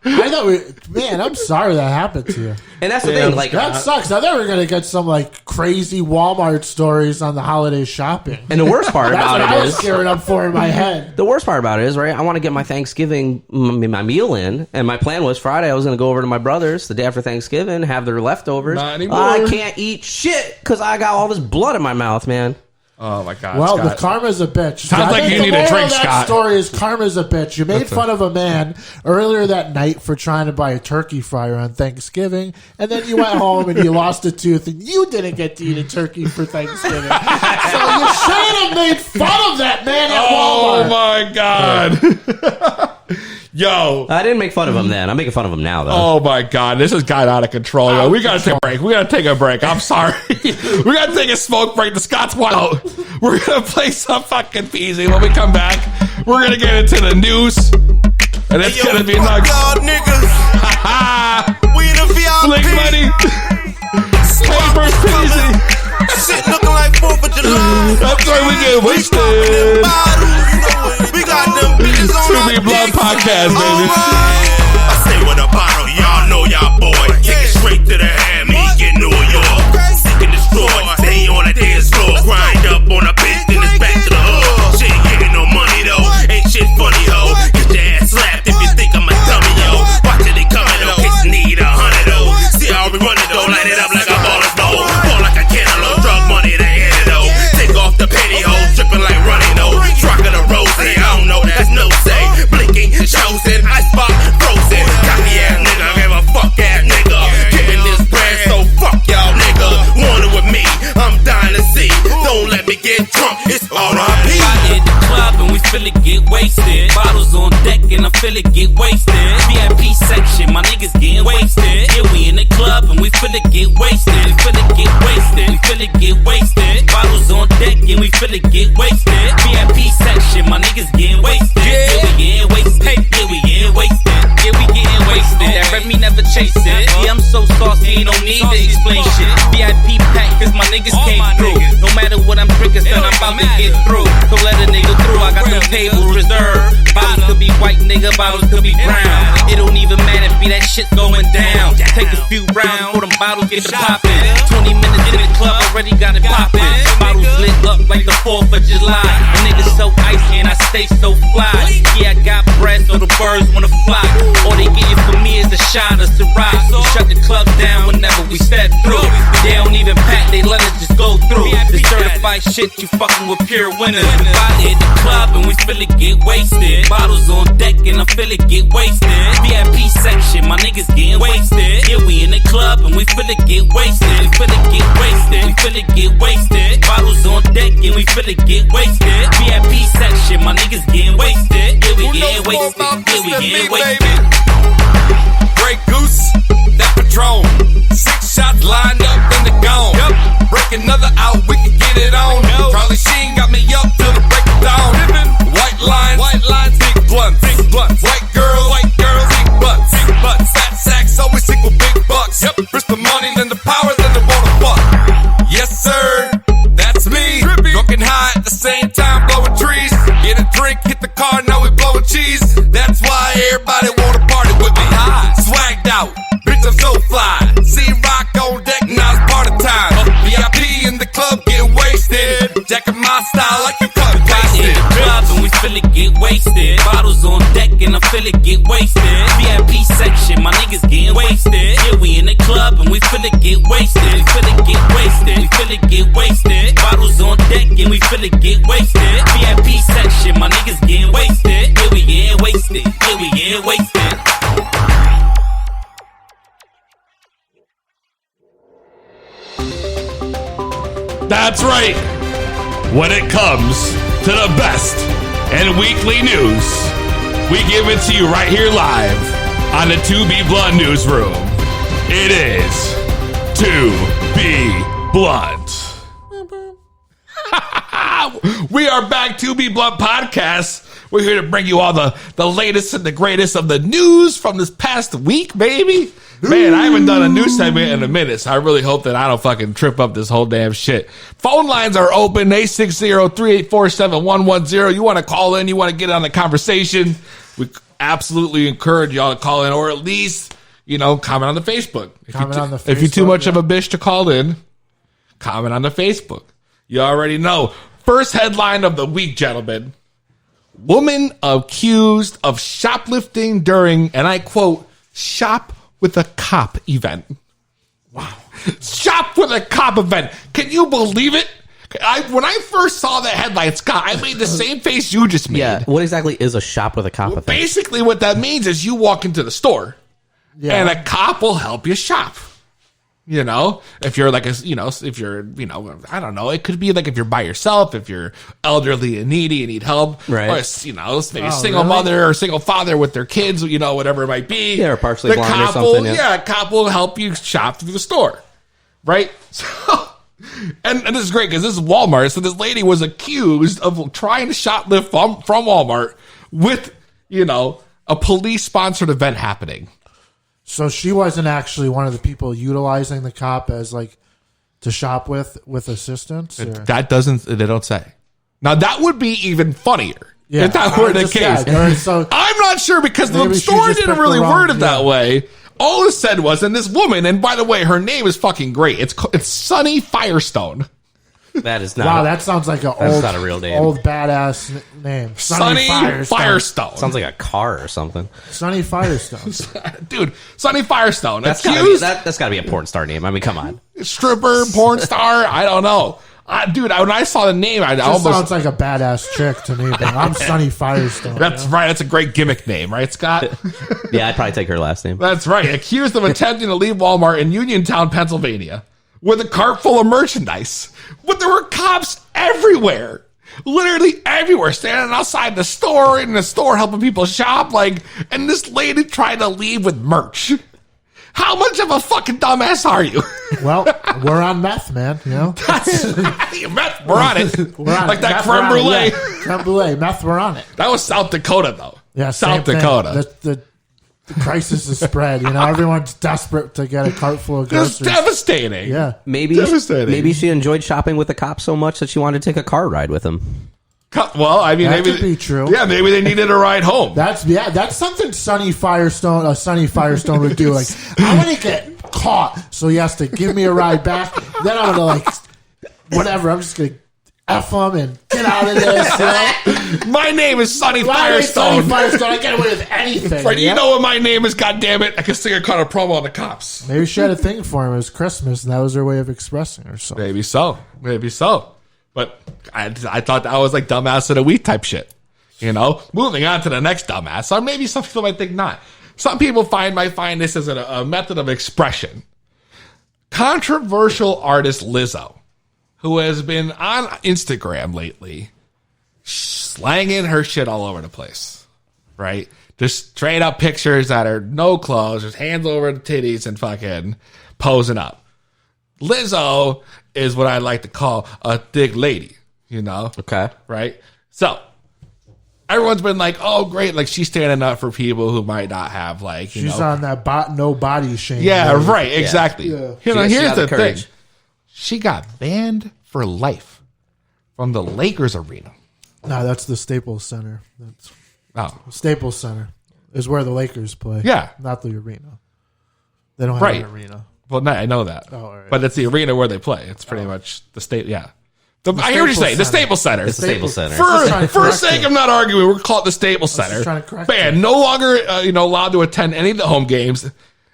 E: I thought man, I'm sorry that happened to you.
D: And that's the thing, like,
E: That sucks. I thought we were going to get some like crazy Walmart stories on the holiday shopping.
D: and the worst part
E: That's
D: about
E: what I
D: it
E: was
D: is,
E: gearing up for in my head.
D: the worst part about it is, right, I want to get my Thanksgiving, my meal in, and my plan was Friday I was going to go over to my brother's the day after Thanksgiving, have their leftovers.
C: Not anymore.
D: I can't eat shit because I got all this blood in my mouth, man.
C: Oh, my God.
E: Well,
C: Scott.
E: the karma's a bitch.
C: Sounds
E: I
C: like
E: think
C: you
E: the
C: need a
E: moral
C: drink,
E: of that
C: Scott.
E: story is karma's a bitch. You made fun of a man earlier that night for trying to buy a turkey fryer on Thanksgiving, and then you went home and you lost a tooth, and you didn't get to eat a turkey for Thanksgiving. So you shouldn't have made fun of that man at
C: Oh,
E: Walmart.
C: my God. Yo.
D: I didn't make fun of him then. I'm making fun of him now, though.
C: Oh, my God. This has got out of control. Yo. We got to take a break. We got to take a break. I'm sorry. We got to take a smoke break. The Scott's one out. We're going to play some fucking Peezy. When we come back, we're going to get into the news. And it's going to be
F: fuck
C: nuts.
F: y'all niggas. We the VIP.
C: Blink money. Papers, Peezy.
F: Shit looking like 4th of July.
C: That's why we get wasted.
F: We got them bitches on
C: To
F: our
C: Be Blood
F: dick.
C: Podcast, baby.
F: I say with a bottle, y'all know y'all boy. Take it straight to the ham, he get New York. Seek and destroy, stay on the dance floor. Grind up on a bitch, then it's back It's R.I.P.
G: Hit the club and we feel it get wasted. Bottles on deck and I feel it get wasted. VIP section, my niggas getting wasted. Yeah, we in the club and we feel it get wasted. We feel it get wasted. We feel it get wasted. Bottles on deck and we feel it get wasted. VIP section, my niggas getting wasted. Yeah, we getting wasted. Yeah, we getting wasted. Yeah, we getting wasted. That Remy never chase it. Yeah, I'm so saucy, don't need to explain shit. VIP pack, cause my niggas came through. No matter what I'm drinking, son, I'm about to get through. So let a nigga through, I got them tables reserved. Bottles could be white, nigga, bottles could be brown. It don't even matter, be that shit going down. Take a few rounds, for them bottles get to poppin'. 20 minutes in the club, already got it poppin'. Bottles lit up like the 4th of July. A nigga so icy and I stay so fly. Yeah, I got bread, so the birds wanna fly. All they get for me is a shot of Ciroc. We shut the club down whenever we step through. They don't even pack, they let us just go through. The certified shit, you fucking with pure winners. We hit the club and we feel it get wasted. Bottles on deck and I feel it get wasted. VIP section, my niggas getting wasted. Yeah, we in the club and we feel it get wasted. We feel it get wasted. We feel it get wasted. Bottles on deck and we feel it get wasted. VIP section, my niggas getting wasted. Yeah, we getting wasted. Yeah, we getting wasted.
F: Grey Goose, that Patron. 6 shots lined up in the gone. Break another out, we can get it on. Charlie Sheen got me up till the break of dawn. White lines, big blunts. White girls, big butts. Fat sacks, always equal big bucks. First the money, then the power, then the wanna fuck. Yes, sir, that's me. Drunk and high at the same time, blowing trees. Get a drink, hit the car, now we blowing cheese. That's why everybody wanna party with me. Swagged out, bitch, I'm so fly. See rock on deck, now it's party time. VIP in the club, getting wasted. Jacking my style like you cut and pasted.
G: In the club and we feel it get wasted. Bottles on deck and I feel it get wasted. VIP section, my niggas getting wasted. Yeah, we in the club and we feel it get wasted. We feel it get wasted. We feel it get wasted. Bottles on deck and we feel it get wasted. VIP section, my niggas getting wasted. Yeah, we getting wasted. Yeah, we getting wasted.
C: That's right. When it comes to the best in weekly news, we give it to you right here live on the To Be Blunt Newsroom. It is To Be Blunt. We are back, To Be Blunt Podcast. We're here to bring you all the latest and the greatest of the news from this past week, baby. Man, I haven't done a news segment in a minute, so I really hope that I don't fucking trip up this whole damn shit. Phone lines are open, 860-384-7110. You want to call in, you want to get on the conversation, we absolutely encourage y'all to call in, or at least, comment on the Facebook. If you're too much of a bitch to call in, comment on the Facebook. You already know. First headline of the week, gentlemen. Woman accused of shoplifting during, and I quote, shop with a cop event. Wow. Shop with a cop event. Can you believe it? When I first saw that headline, Scott, I made the same face you just made.
D: Yeah. What exactly is a shop with a cop event?
C: Basically, what that means is you walk into the store, and a cop will help you shop. If you're like if you're, I don't know, it could be like if you're by yourself, if you're elderly and needy and need help, right? Or, maybe a single mother or single father with their kids, whatever it might be.
D: Yeah, or partially blind or something.
C: A cop will help you shop through the store, right? So, and this is great because this is Walmart. So this lady was accused of trying to shoplift from Walmart with, a police-sponsored event happening.
E: So she wasn't actually one of the people utilizing the cop as to shop with assistance? Or?
C: They don't say. Now that would be even funnier if that were the case. I'm not sure because the store didn't really word it that way. All it said was, and this woman, and by the way, her name is fucking great. It's Sunny Firestone.
D: That is not.
E: Wow, that sounds like
D: that's not a real name.
E: Old badass name.
C: Sunny Firestone.
D: Sounds like a car or something.
E: Sunny Firestone.
C: Dude, Sunny Firestone.
D: That's gotta be a porn star name. I mean, come on.
C: Stripper, porn star, I don't know. Dude, when I saw the name, I almost
E: sounds like a badass chick to me. But I'm Sunny Firestone.
C: That's right. That's a great gimmick name, right, Scott?
D: Yeah, I'd probably take her last name.
C: That's right. Accused of attempting to leave Walmart in Uniontown, Pennsylvania, with a cart full of merchandise. But there were cops everywhere. Literally everywhere, standing outside the store, in the store helping people shop, like, and this lady tried to leave with merch. How much of a fucking dumbass are you?
E: Well, we're on meth, man. You know,
C: That's meth. We're on it.
E: we're on
C: like
E: it.
C: that
E: Meth,
C: creme
E: we're on it.
C: brulee.
E: Yeah. Creme brulee, meth. We're on it.
C: That was South Dakota, though.
E: Yeah,
C: South
E: same thing.
C: Dakota.
E: The crisis is spread. You know, everyone's desperate to get a cart full of
C: It was
E: groceries.
C: devastating.
E: Yeah.
D: Maybe
C: Devastating.
D: she enjoyed shopping with the cops so much that she wanted to take a car ride with him.
C: Well, I mean,
E: That
C: maybe
E: could be true.
C: Yeah, maybe they needed a ride home.
E: That's something Sonny Firestone would do. Like, I want to get caught, so he has to give me a ride back. Then I'm gonna like, whatever. I'm just gonna F him and get out of this. You know?
C: My name is Sonny
E: Why is
C: Firestone.
E: Sonny Firestone? I get away with anything.
C: Right,
E: yeah?
C: you know what my name is, goddammit. I can sing a kind of promo on the cops.
E: Maybe she had a thing for him. It was Christmas, and that was her way of expressing herself.
C: Maybe so. Maybe so. But I thought that was like dumbass of the week type shit. You know? Moving on to the next dumbass. Or maybe some people might think not. Some people might find this as a method of expression. Controversial artist Lizzo, who has been on Instagram lately, slanging her shit all over the place. Right? Just straight up pictures that are no clothes, just hands over the titties and fucking posing up. Lizzo is what I like to call a thick lady, you know?
D: Okay.
C: Right? So, everyone's been like, oh, great. Like, she's standing up for people who might not have, like, you
E: She's
C: know.
E: on that no body shame.
C: Yeah,
E: mode.
C: right. Exactly.
E: Yeah.
C: You know,
D: She
C: here's
D: got
C: the
D: the
C: thing.
D: courage.
C: She got banned for life from the Lakers arena.
E: No, that's the Staples Center. That's
C: Oh,
E: Staples Center is where the Lakers play.
C: Yeah.
E: Not the arena. They don't have
C: Right.
E: an arena.
C: well, no, I know that.
E: Oh, all right.
C: But it's the arena where they play. It's pretty much the state, yeah. I hear what you're
E: Staples
C: saying. The
E: Center.
C: Staples Center.
D: It's the Staples Center.
E: Just trying to
C: For
E: correct
C: sake
E: you.
C: of not arguing, we're called the Staples Center.
E: just trying to correct
C: Banned,
E: you.
C: no longer allowed to attend any of the home games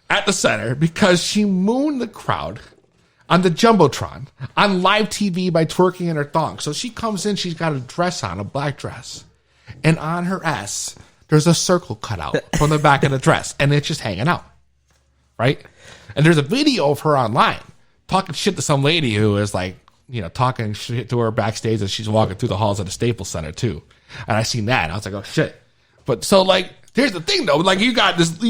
C: at the center because she mooned the crowd on the Jumbotron on live TV by twerking in her thong. So she comes in, she's got a dress on, a black dress. And on her ass, there's a circle cut out from the back of the dress. And it's just hanging out. Right? And there's a video of her online talking shit to some lady who is like, you know, talking shit to her backstage as she's walking through the halls of the Staples Center too. And I seen that and I was like, oh shit. But so like, here's the thing though, like there's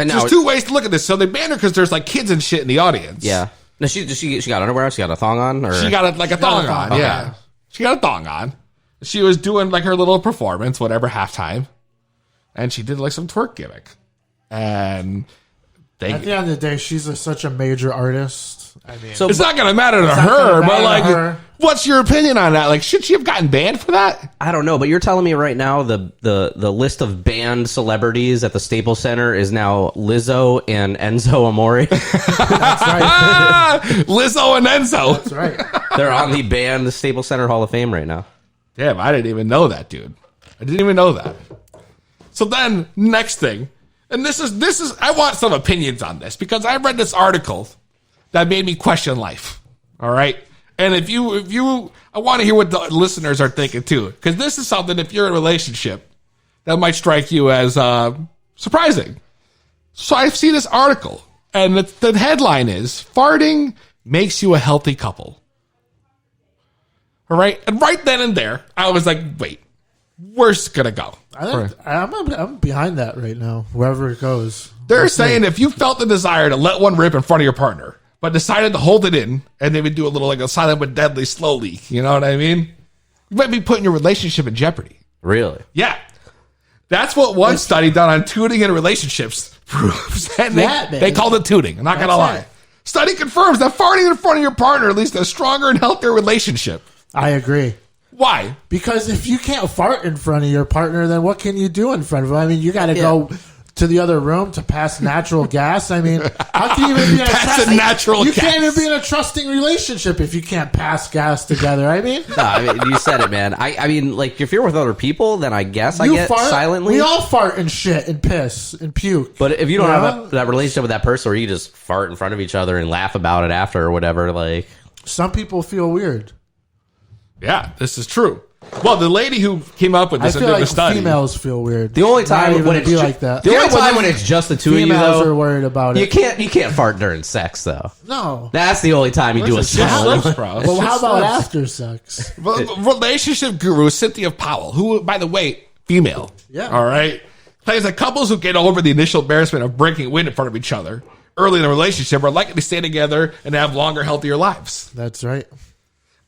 D: now-
C: two ways to look at this. So they banned her because there's like kids and shit in the audience.
D: Yeah. No, she got underwear. She got a thong on. Or
C: She got a thong on.
E: Okay.
C: Yeah. She got a thong on. She was doing like her little performance, whatever, halftime. And she did like some twerk gimmick. And
E: At the end of the day, she's such a major artist. I mean,
D: So
C: it's not going to matter to
E: not
C: her,
E: gonna
C: but
E: matter
C: like,
E: to her.
C: what's your opinion on that? Like, should she have gotten banned for that?
D: I don't know, but you're telling me right now the list of banned celebrities at the Staples Center is now Lizzo and Enzo Amore.
E: that's right.
C: Lizzo and Enzo.
E: That's right.
D: They're on the banned Staples Center Hall of Fame right now.
C: Damn, I didn't even know that, dude. I didn't even know that. So then, next thing, and this is, I want some opinions on this because I read this article that made me question life. All right. And if you, I want to hear what the listeners are thinking too, because this is something, if you're in a relationship, that might strike you as surprising. So I see this article, and the headline is, farting makes you a healthy couple. All right. And right then and there, I was like, wait, where's it going to go?
E: I'm behind that right now. Wherever it goes,
C: They're saying if you felt the desire to let one rip in front of your partner, but decided to hold it in, and they would do a little like a silent but deadly slow leak, you know what I mean? You might be putting your relationship in jeopardy.
D: Really?
C: Yeah. That's what one study done on tuning in relationships proves. And
E: Yeah, man.
C: they called it tuning. I'm not going to lie.
E: it.
C: Study confirms that farting in front of your partner leads to a stronger and healthier relationship.
E: I agree.
C: Why?
E: Because if you can't fart in front of your partner, then what can you do in front of him? I mean, you got to go to the other room to pass natural gas. I mean, how can you even be in a
C: Pass
E: trusting,
C: natural
E: You
C: gas.
E: can't even be in a trusting relationship if you can't pass gas together. I mean,
D: No, I mean, you said it, man. I mean, like, if you're with other people, then I guess I
E: you
D: get
E: fart.
D: silently.
E: We all fart and shit and piss and puke.
D: But if you don't
E: You
D: have
E: know?
D: that relationship with that person where you just fart in front of each other and laugh about it after or whatever, like,
E: Some people feel weird.
C: Yeah, this is true. Well, the lady who came up with
E: I
C: this and
E: feel
C: did the
E: like
C: study.
E: females feel weird.
D: The only
E: Not
D: time
E: even
D: when
E: to
D: it's
E: be
D: ju-
E: like that.
D: the only time when it's just the two of you,
E: Females
D: though,
E: are worried about
D: you
E: it.
D: can't fart during sex though.
E: No.
D: That's the only time you do a
C: It's just
D: solid.
C: slips, bro. It's
E: Well, how
C: just
E: about
C: slips.
E: after sex?
C: Relationship guru Cynthia Powell, who, by the way, female.
E: Yeah.
C: All right. Claims that couples who get over the initial embarrassment of breaking wind in front of each other early in a relationship are likely to stay together and have longer, healthier lives.
E: That's right.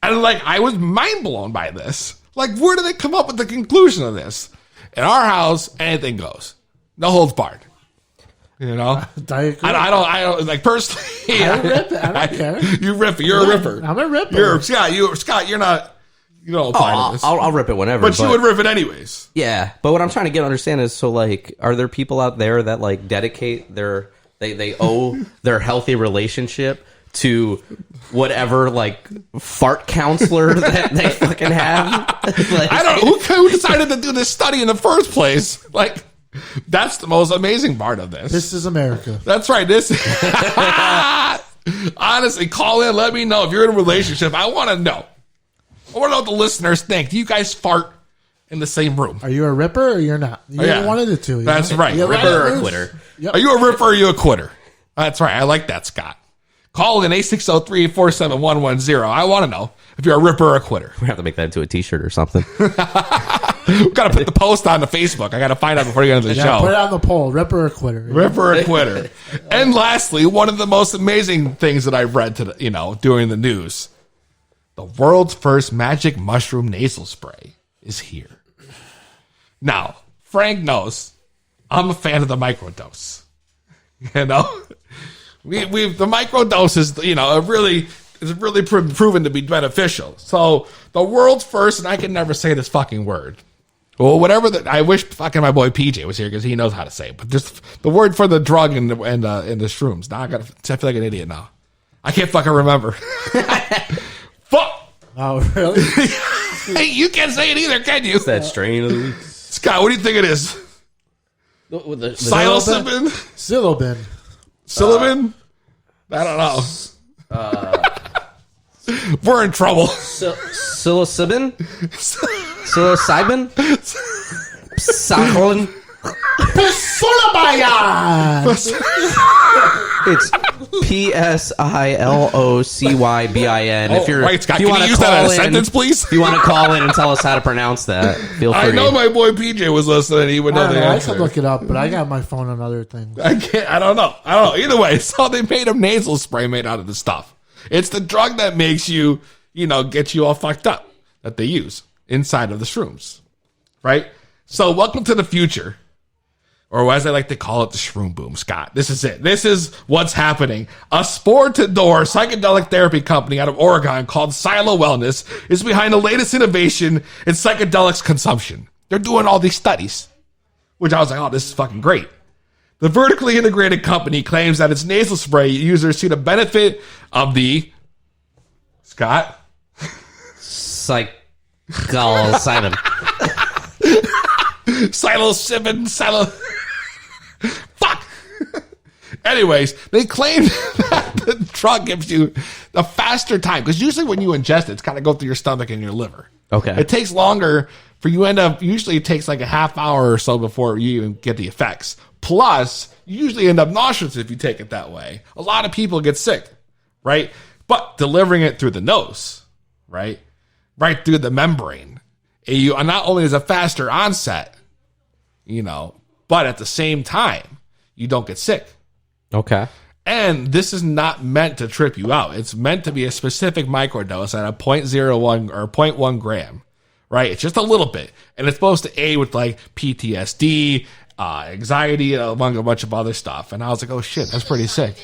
C: And I was mind blown by this. Where do they come up with the conclusion of this? In our house, anything goes. No holds barred. You know?
E: Diet Coke.
C: I don't personally.
E: I rip it. I don't care.
C: You rip it. You're a ripper.
E: I'm a ripper.
C: Scott, you're not, you don't apply to this.
D: I'll rip it whenever.
C: But you would rip it anyways.
D: Yeah, but what I'm trying to understand is, so are there people out there that dedicate they owe their healthy relationship to whatever fart counselor that they fucking have?
C: I don't know who decided to do this study in the first place. That's the most amazing part of this.
E: This is America.
C: That's right. This honestly, call in, let me know if you're in a relationship. I want to know. I want to know what the listeners think. Do you guys fart in the same room?
E: Are you a ripper or you're not? You
C: Yeah.
E: wanted it to.
C: That's right.
E: You
C: Ripper
E: let it
C: or a
E: loose.
D: quitter.
E: Yep.
C: Are you a ripper or are you a quitter? That's right. I like that, Scott. Call in 860-347-110. I want to know if you're a ripper or a quitter.
D: We have to make that into a T-shirt or something.
C: We've got to put the post on the Facebook. I got to find out before you get into the
E: Yeah, put it
C: show.
E: on the poll. Ripper or quitter?
C: Ripper or quitter. And lastly, one of the most amazing things that I've read during the news. The world's first magic mushroom nasal spray is here. Now, Frank knows I'm a fan of the microdose. You know, we've the microdose is really proven to be beneficial. So the world's first, and I can never say this fucking word. Well, whatever I wish fucking my boy PJ was here because he knows how to say it. But just the word for the drug and the shrooms. Now I feel like an idiot now. I can't fucking remember. Fuck.
E: Oh, really?
C: Hey, you can't say it either, can you?
D: It's that strain of the week.
C: Scott, what do you think it is? Psilocybin?
E: Silobin.
C: Silibin? I don't know. We're in trouble.
D: Psilocybin? Psilocybin? Psilocybin? It's PSILOCYBIN. If you're,
C: right, Scott,
D: if you
C: can
D: want
C: you
D: to
C: use that
D: call
C: in a
D: in,
C: sentence, please?
D: If you want to call in and tell us how to pronounce that, feel free.
C: I know my boy PJ was listening. He would know the
E: I
C: answer.
E: could look it up, but I got my phone on other things.
C: I don't know. Either way, so they made a nasal spray made out of the stuff. It's the drug that makes you, get you all fucked up that they use inside of the shrooms. Right? So welcome to the future. Or as I like to call it, the shroom boom, Scott. This is it. This is what's happening. A spore-to-door psychedelic therapy company out of Oregon called Silo Wellness is behind the latest innovation in psychedelics consumption. They're doing all these studies, which I was like, oh, this is fucking great. The vertically integrated company claims that its nasal spray users see the benefit of the, Scott?
D: Psilocybin.
C: Psilocybin. Fuck. Anyways, they claim that the drug gives you a faster time because usually when you ingest it, it's kind of go through your stomach and your liver.
D: Okay.
C: It takes longer for usually it takes like a half hour or so before you even get the effects. Plus, you usually end up nauseous if you take it that way. A lot of people get sick, right? But delivering it through the nose, right through the membrane, not only is a faster onset, but at the same time, you don't get sick.
D: Okay.
C: And this is not meant to trip you out. It's meant to be a specific microdose at a 0.01 or 0.1 gram, right? It's just a little bit. And it's supposed to aid with PTSD, anxiety, among a bunch of other stuff. And I was like, oh shit, that's pretty sick.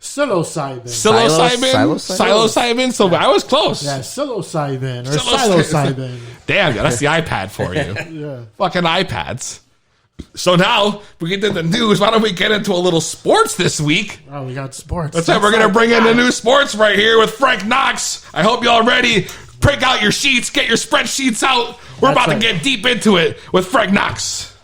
E: Psilocybin.
C: Psilocybin. So I was close.
E: Yeah, psilocybin or psilocybin.
C: Damn, that's the iPad for you.
E: Yeah.
C: Fucking iPads. So now we get to the news. Why don't we get into a little sports this week?
E: Oh, we got sports.
C: That's right. We're going to bring in the new sports right here with Frank Knox. I hope y'all ready. Break out your sheets. Get your spreadsheets out. We're about to get deep into it with Frank Knox.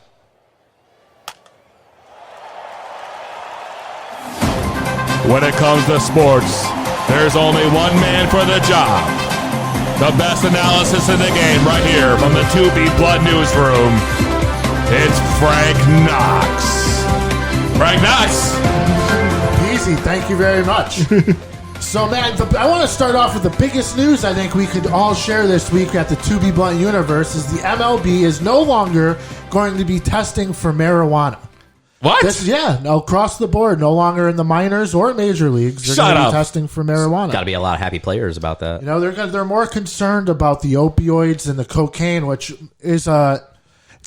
A: When it comes to sports, there's only one man for the job.
C: The best analysis in the game right here from the 2B Blood Newsroom. It's Frank Knox. Frank Knox.
E: Easy. Thank you very much. So, man, I want to start off with the biggest news I think we could all share this week at the 2B Blunt universe is the MLB is no longer going to be testing for marijuana.
C: What?
E: Across the board, no longer in the minors or major leagues. They're going to be testing for marijuana.
D: Got to be a lot of happy players about that.
E: You know, they're more concerned about the opioids and the cocaine, which is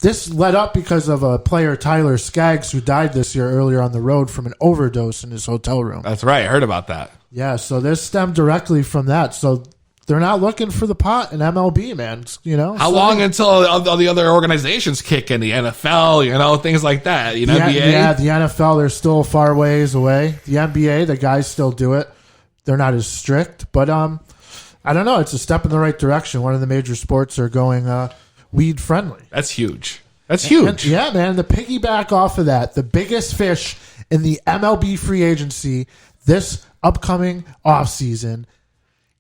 E: this led up because of a player, Tyler Skaggs, who died this year earlier on the road from an overdose in his hotel room.
C: That's right. I heard about that.
E: Yeah, so this stemmed directly from that. So they're not looking for the pot in MLB, man. You know,
C: how long until all the other organizations kick in? The NFL, you know, things like that. You know, NBA.
E: Yeah, the NFL, they're still far ways away. The NBA, the guys still do it. They're not as strict, but I don't know. It's a step in the right direction. One of the major sports are going weed friendly.
C: That's huge. That's huge.
E: And, yeah, man. The piggyback off of that, the biggest fish in the MLB free agency this upcoming offseason,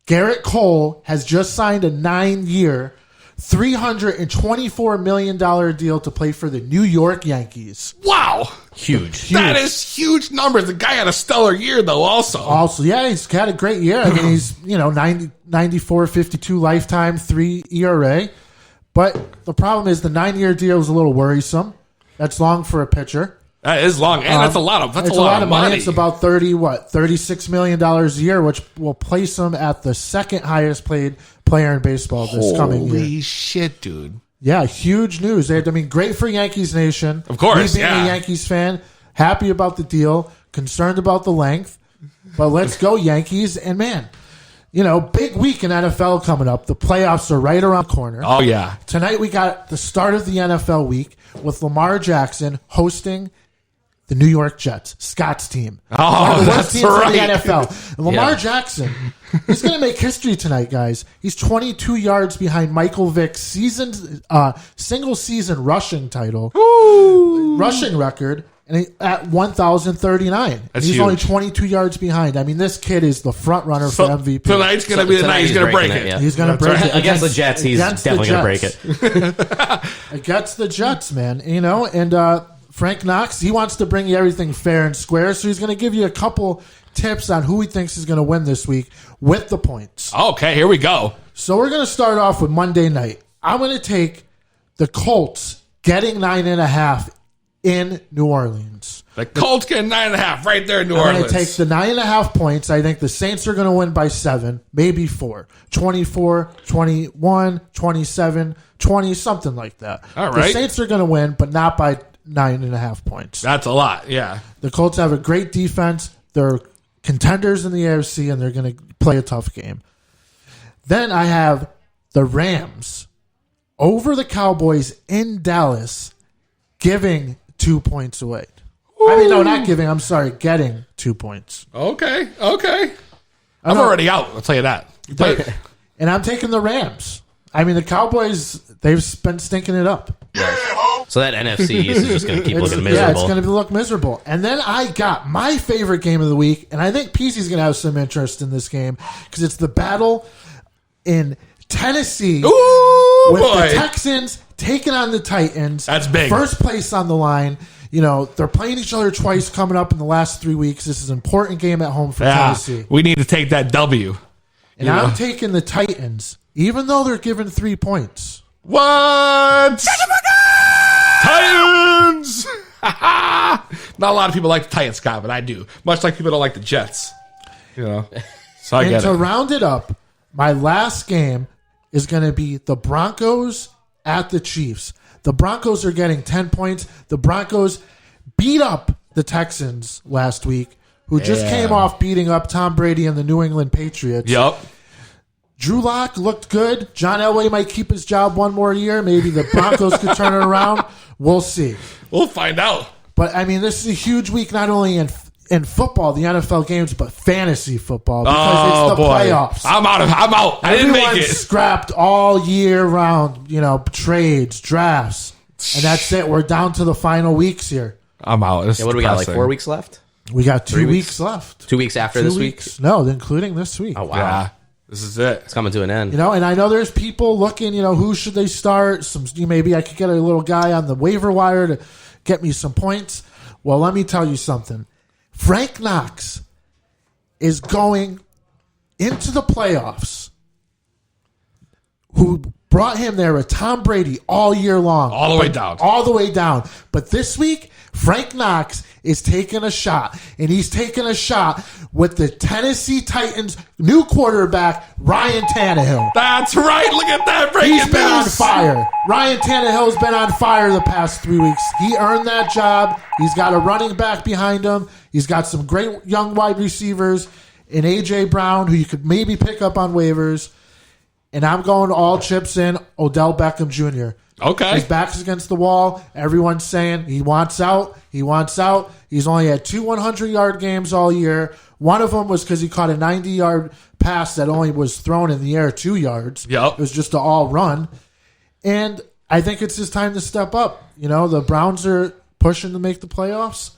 E: Garrett Cole has just signed a 9-year, $324 million deal to play for the New York Yankees.
C: Wow. Huge. That is huge numbers. The guy had a stellar year, though, also.
E: Yeah, he's had a great year. I mean, he's, 94, 52 lifetime, 3 ERA. But the problem is the 9-year deal is a little worrisome. That's long for a pitcher.
C: That is long, and that's a lot of money.
E: It's about $36 million a year, which will place him at the second highest paid player in baseball this coming year.
C: Holy shit, dude!
E: Yeah, huge news. Great for Yankees Nation.
C: Of course,
E: me being a Yankees fan, happy about the deal, concerned about the length, but let's go Yankees! And man, big week in NFL coming up. The playoffs are right around the corner.
C: Oh yeah!
E: Tonight we got the start of the NFL week with Lamar Jackson hosting the New York Jets, Scott's team.
C: Oh,
E: the
C: that's
E: worst teams
C: right.
E: in the NFL. Lamar Jackson, he's going to make history tonight, guys. He's 22 yards behind Michael Vick's single-season rushing title, rushing record, and at 1,039. He's
C: huge.
E: only 22 yards behind. I mean, this kid is the front runner for MVP.
C: Tonight's going to be the night he's going to break it.
D: Yeah.
E: He's going to break it.
D: Against the Jets, he's definitely going to break it.
E: Against the Jets, man. And Frank Knox, he wants to bring you everything fair and square, so he's going to give you a couple tips on who he thinks is going to win this week with the points.
C: Okay, here we go.
E: So we're going to start off with Monday night. I'm going to take the Colts getting 9.5 in New Orleans.
C: The Colts getting 9.5 right there in New Orleans.
E: I'm going to take the 9.5 points. I think the Saints are going to win by 7, maybe 4. 24, 21, 27, 20, something like that.
C: All right.
E: The Saints are going to win, but not by 9.5 points.
C: That's a lot, yeah.
E: The Colts have a great defense. They're contenders in the AFC, and they're going to play a tough game. Then I have the Rams over the Cowboys in Dallas, giving 2 points away. I mean, no, not giving. I'm sorry, getting 2 points.
C: Okay. I'm already out, I'll tell you that.
E: And I'm taking the Rams. I mean, the Cowboys, they've been stinking it up.
D: So that NFC East is just going to keep looking miserable.
E: Yeah, it's going to look miserable. And then I got my favorite game of the week, and I think Peezy's going to have some interest in this game because it's the battle in Tennessee with the Texans taking on the Titans.
C: That's big.
E: First place on the line. They're playing each other twice coming up in the last 3 weeks. This is an important game at home for Tennessee.
C: We need to take that W.
E: And I'm taking the Titans, even though they're given 3 points.
C: What? Titans! Not a lot of people like the Titans, Scott, but I do. Much like people don't like the Jets. So I get it.
E: And to round it up, my last game is going to be the Broncos at the Chiefs. The Broncos are getting 10 points. The Broncos beat up the Texans last week, who just came off beating up Tom Brady and the New England Patriots.
C: Yep.
E: Drew Lock looked good. John Elway might keep his job one more year. Maybe the Broncos could turn it around. We'll see.
C: We'll find out.
E: But, I mean, this is a huge week not only in football, the NFL games, but fantasy football because it's the playoffs.
C: I'm out. I didn't make it.
E: Everyone's scrapped all year round, trades, drafts, and that's it. We're down to the final weeks here.
C: I'm out.
D: What do we got, like 4 weeks left?
E: We got 2 weeks left.
D: 2 weeks after
E: 2
D: this
E: weeks.
D: week?
E: No, including this week.
D: Oh, wow.
C: Yeah. This is it.
D: It's coming to an end.
E: You know, and I know there's people looking, who should they start? Maybe I could get a little guy on the waiver wire to get me some points. Well, let me tell you something. Frank Knox is going into the playoffs. Who brought him there with Tom Brady all year long.
C: All the way down.
E: All the way down. But this week, Frank Knox is taking a shot. And he's taking a shot with the Tennessee Titans' new quarterback, Ryan Tannehill.
C: That's right. Look at that. Breaking
E: He's been on
C: news.
E: fire. Ryan Tannehill's been on fire the past 3 weeks. He earned that job. He's got a running back behind him. He's got some great young wide receivers in A.J. Brown, who you could maybe pick up on waivers. And I'm going all chips in Odell Beckham Jr.
C: Okay.
E: His back's against the wall. Everyone's saying he wants out. He wants out. He's only had 2 100-yard games all year. One of them was because he caught a 90-yard pass that only was thrown in the air 2 yards.
C: Yep.
E: It was just an all run. And I think it's his time to step up. The Browns are pushing to make the playoffs.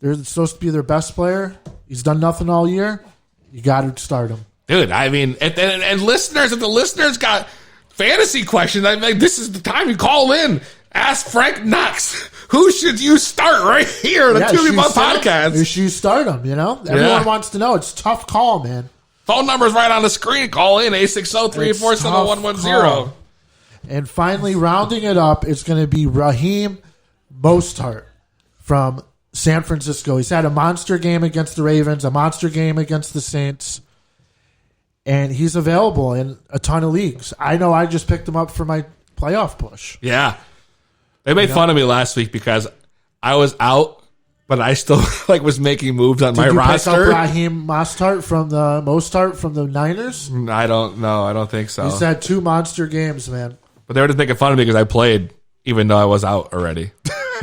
E: They're supposed to be their best player. He's done nothing all year. You got to start him.
C: Dude, I mean, and listeners, if the listeners got fantasy questions, I mean, this is the time you call in. Ask Frank Knox, who should you start right here on the 2 Month Podcast?
E: Who should you start him, Everyone wants to know. It's a tough call, man.
C: Phone number's right on the screen. Call in, 860-347-1110.
E: And finally, rounding it up, it's going to be Raheem Mostert from San Francisco. He's had a monster game against the Ravens, a monster game against the Saints. And he's available in a ton of leagues. I know I just picked him up for my playoff push.
C: Yeah. They made fun of me last week because I was out, but I still was making moves on my roster.
E: Did you pick up Raheem Mostert from the Niners?
C: I don't know. I don't think so.
E: He's had 2 monster games, man.
C: But they were just making fun of me because I played even though I was out already.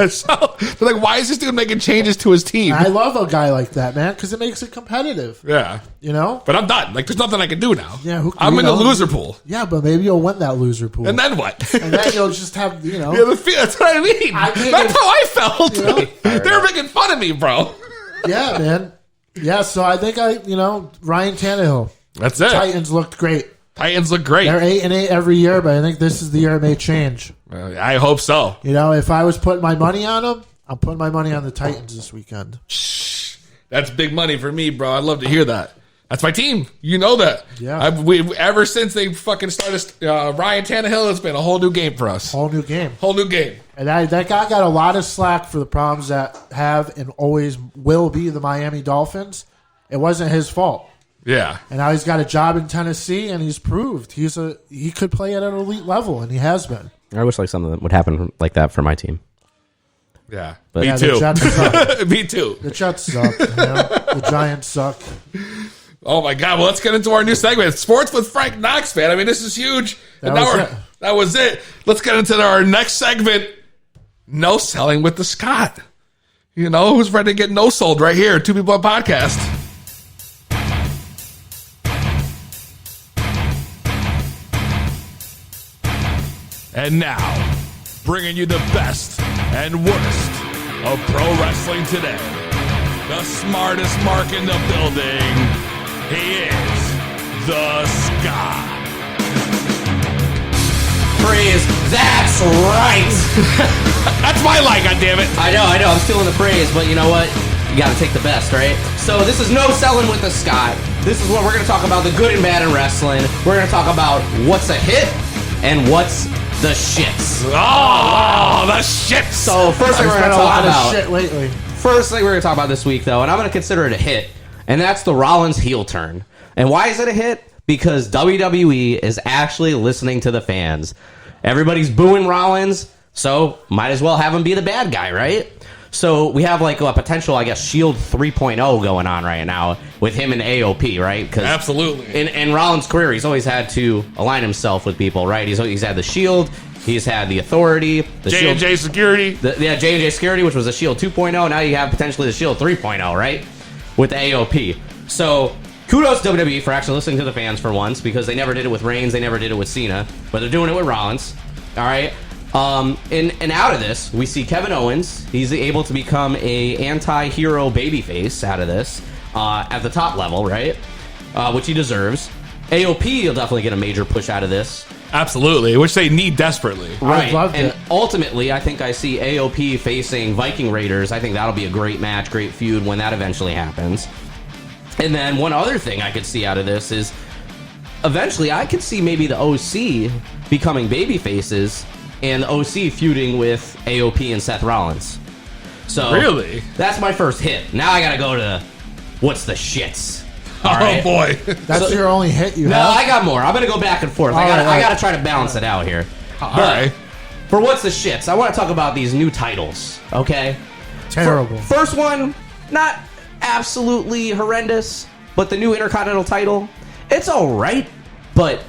C: So they're like, why is this dude making changes to his team?
E: I love a guy like that, man, because it makes it competitive.
C: Yeah.
E: But
C: I'm done. There's nothing I can do now.
E: Yeah,
C: I'm in the loser pool.
E: Yeah, but maybe you'll win that loser pool.
C: And then what?
E: And then you'll just have,
C: Yeah, that's what I mean. That's how I felt. They were making fun of me, bro.
E: Yeah, man. Yeah, so I think Ryan Tannehill.
C: That's it.
E: Titans looked great.
C: Titans look great.
E: They're 8-8 every year, but I think this is the year it may change.
C: I hope so.
E: If I was putting my money on them, I'm putting my money on the Titans this weekend.
C: That's big money for me, bro. I'd love to hear that. That's my team. You know that.
E: Yeah.
C: Ever since they fucking started Ryan Tannehill, it's been a whole new game for us.
E: Whole new game.
C: And
E: that guy got a lot of slack for the problems that have and always will be the Miami Dolphins. It wasn't his fault.
C: Yeah.
E: And now he's got a job in Tennessee, and he's proved he could play at an elite level, and he has been.
D: I wish something would happen like that for my team.
C: Yeah.
D: But
C: Me
E: Yeah,
C: too.
E: the Jets suck.
C: Me too.
E: The Jets suck. The Giants suck.
C: Oh my God! Well, let's get into our new segment, Sports with Frank Knox, man. I mean, this is huge. That was it. Let's get into our next segment. No selling with the Scott. Who's ready to get no sold right here? 2 People on Podcast. And now, bringing you the best and worst of pro wrestling today. The smartest mark in the building. He is the Scott.
D: Praise. That's right.
C: That's my line, goddammit.
D: I know. I'm stealing the praise, but you know what? You got to take the best, right? So this is no selling with the Scott. This is what we're going to talk about, the good and bad in wrestling. We're going to talk about what's a hit and what's the shits.
C: Oh, the shits.
D: So first thing we're going to
E: a
D: talk
E: lot
D: about.
E: of shit lately.
D: First thing we're going to talk about this week, though, and I'm going to consider it a hit, and that's the Rollins heel turn. And why is it a hit? Because WWE is actually listening to the fans. Everybody's booing Rollins, so might as well have him be the bad guy, right? So we have like a potential, I guess, Shield 3.0 going on right now with him and AOP, right?
C: Absolutely.
D: In Rollins' career, he's always had to align himself with people, right? He's had the Shield, he's had the Authority, the
C: J&J Security.
D: J&J Security, which was the Shield 2.0. Now you have potentially the Shield 3.0, right? With the AOP. So kudos to WWE for actually listening to the fans for once, because they never did it with Reigns, they never did it with Cena, but they're doing it with Rollins. All right. And out of this, we see Kevin Owens. He's able to become a anti-hero babyface out of this at the top level, right? Which he deserves. AOP will definitely get a major push out of this.
C: Absolutely, which they need desperately.
D: Right.
E: loved
D: And
E: it.
D: ultimately, I think I see AOP facing Viking Raiders. I think that'll be a great match, great feud when that eventually happens. And then one other thing I could see out of this is eventually I could see maybe the OC becoming baby faces and the OC feuding with AOP and Seth Rollins. So
C: Really?
D: that's my first hit. Now I gotta go to what's the shits. All
C: Oh
D: right?
C: boy.
E: That's your only hit you
D: No,
E: have?
D: I got more. I'm gonna go back and forth. I
E: right.
D: gotta try to balance it out here.
C: All right.
D: For what's the shits, I want to talk about these new titles. Okay.
E: Terrible.
D: First one, not absolutely horrendous, but the new Intercontinental title, it's all right. But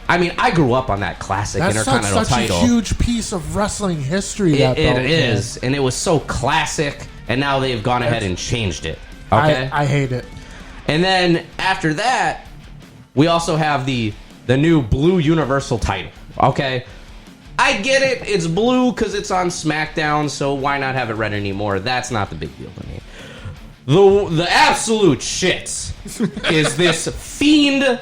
D: I mean, I grew up on that classic
E: That's
D: Intercontinental
E: such
D: title.
E: a huge piece of wrestling history. That
D: It
E: belt
D: is, and it was so classic. And now they've gone ahead and changed it. Okay.
E: I hate it.
D: And then after that, we also have the new blue Universal title. Okay, I get it. It's blue because it's on SmackDown, so why not have it red anymore? That's not the big deal to me. The absolute shits is this Fiend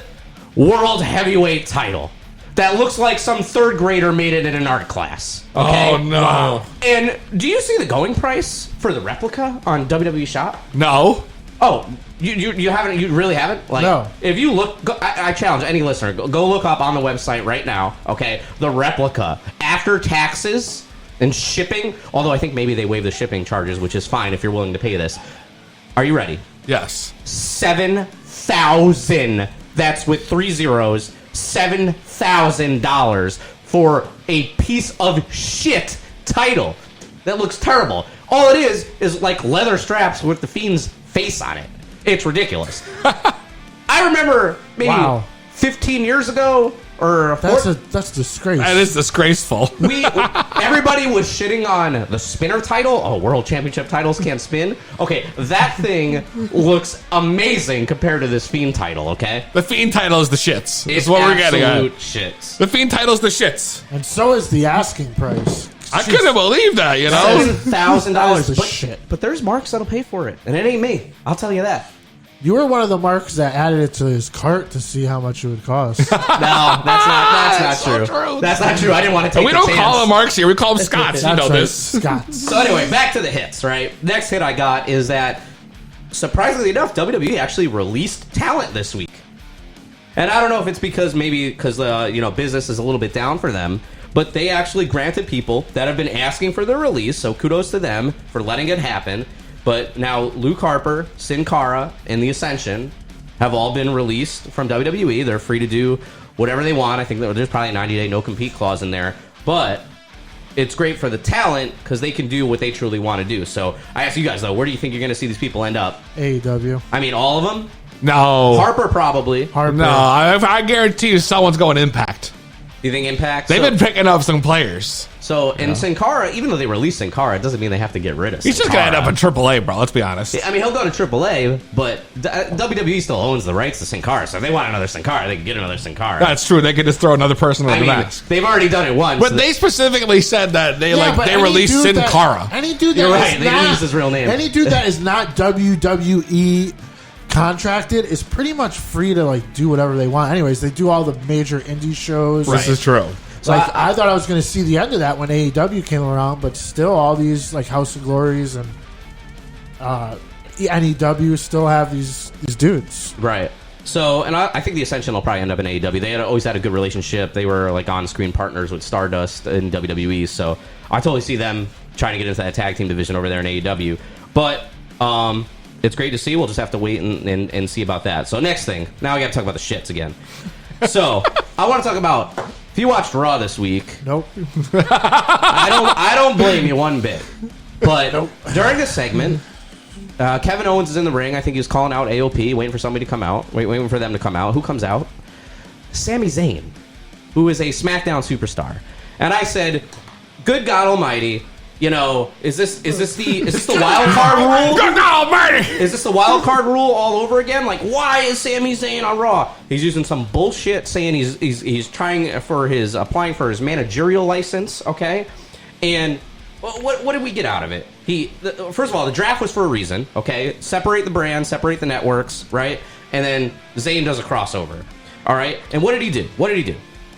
D: World Heavyweight title that looks like some third grader made it in an art class. Okay?
C: Oh no.
D: And do you see the going price for the replica on WWE Shop?
C: No.
D: Oh, you haven't? You really haven't? Like,
E: No.
D: If you look, I challenge any listener, go look up on the website right now. Okay, the replica after taxes and shipping. Although I think maybe they waive the shipping charges, which is fine if you're willing to pay this. Are you ready?
C: Yes.
D: 7,000. That's with 3 zeros. $7,000 for a piece of shit title that looks terrible. All it is like leather straps with the Fiend's face on it. It's ridiculous. I remember maybe
E: Wow.
D: 15 years ago or
E: That's disgrace.
C: That is disgraceful.
D: everybody was shitting on the spinner title. Oh, world championship titles can't spin. Okay, that thing looks amazing compared to this Fiend title. Okay,
C: The Fiend title is the shits.
D: it's
C: Is what we're getting at.
D: absolute shits.
C: The Fiend title's the shits.
E: and so is the asking price.
C: I couldn't believe that, you know?
D: $7,000.
E: That is shit.
D: But there's marks that'll pay for it, and it ain't me. I'll tell you that.
E: You were one of the marks that added it to his cart to see how much it would cost.
D: No, that's not true.
C: true.
D: That's not true. I didn't want to take
C: We
D: the
C: don't
D: chance.
C: call them Marks here. We call them Scots. You
E: That's
C: know
E: right,
C: this.
E: Scots.
D: So anyway, back to the hits, right? Next hit I got is that, surprisingly enough, WWE actually released talent this week. And I don't know if it's because business is a little bit down for them, but they actually granted people that have been asking for their release, so kudos to them for letting it happen. But now Luke Harper, Sin Cara, and The Ascension have all been released from WWE. They're free to do whatever they want. I think there's probably a 90-day no-compete clause in there. But it's great for the talent because they can do what they truly want to do. So I ask you guys, though, where do you think you're going to see these people end up?
E: AEW.
D: I mean, all of them?
C: No.
D: Harper, probably.
E: Harper.
C: No, I guarantee you someone's going Impact.
D: You think Impact?
C: They've been picking up some players.
D: So, and Sin Cara, even though they released Sin Cara, it doesn't mean they have to get rid of Sin
C: He's just going to end
D: Cara.
C: up in AAA, bro. Let's be honest.
D: I mean, he'll go to AAA, but WWE still owns the rights to Sin Cara. So if they want another Sin Cara, they can get another Sin Cara.
C: That's true. They could just throw another person on
D: I
C: the
D: mean,
C: mask.
D: they've already done it once.
C: But they specifically said that they
E: Yeah, but
C: they
E: any
C: released
E: dude
C: Sin
E: that-
C: Cara.
E: Any dude that
D: You're
E: is
D: right, they didn't
E: not-
D: use his real name.
E: Any dude that is not WWE contracted is pretty much free to like do whatever they want. Anyways, they do all the major indie shows.
C: This is true.
D: So
E: Like I thought I was going to see the end of that when AEW came around, but still, all these like House of Glories and NEW still have these dudes.
D: Right. So, and I think the Ascension will probably end up in AEW. They always had a good relationship. They were like on-screen partners with Stardust in WWE. So I totally see them trying to get into that tag team division over there in AEW. But it's great to see. We'll just have to wait and see about that. So next thing, now we got to talk about the shits again. So I want to talk about, if you watched Raw this week,
E: Nope.
D: I don't blame you one bit. But during this segment, Kevin Owens is in the ring. I think he was calling out AOP, waiting for somebody to come out, waiting for them to come out. Who comes out? Sami Zayn, who is a SmackDown superstar. And I said, "Good God Almighty, you know, is this the wild card rule?
C: Good God Almighty!
D: Is this the wild card rule all over again? Like, why is Sami Zayn on Raw? He's using some bullshit, saying he's applying for his managerial license, okay? And what did we get out of it? First of all, the draft was for a reason, okay? Separate the brands, separate the networks, right? And then Zayn does a crossover. All right. And what did he do?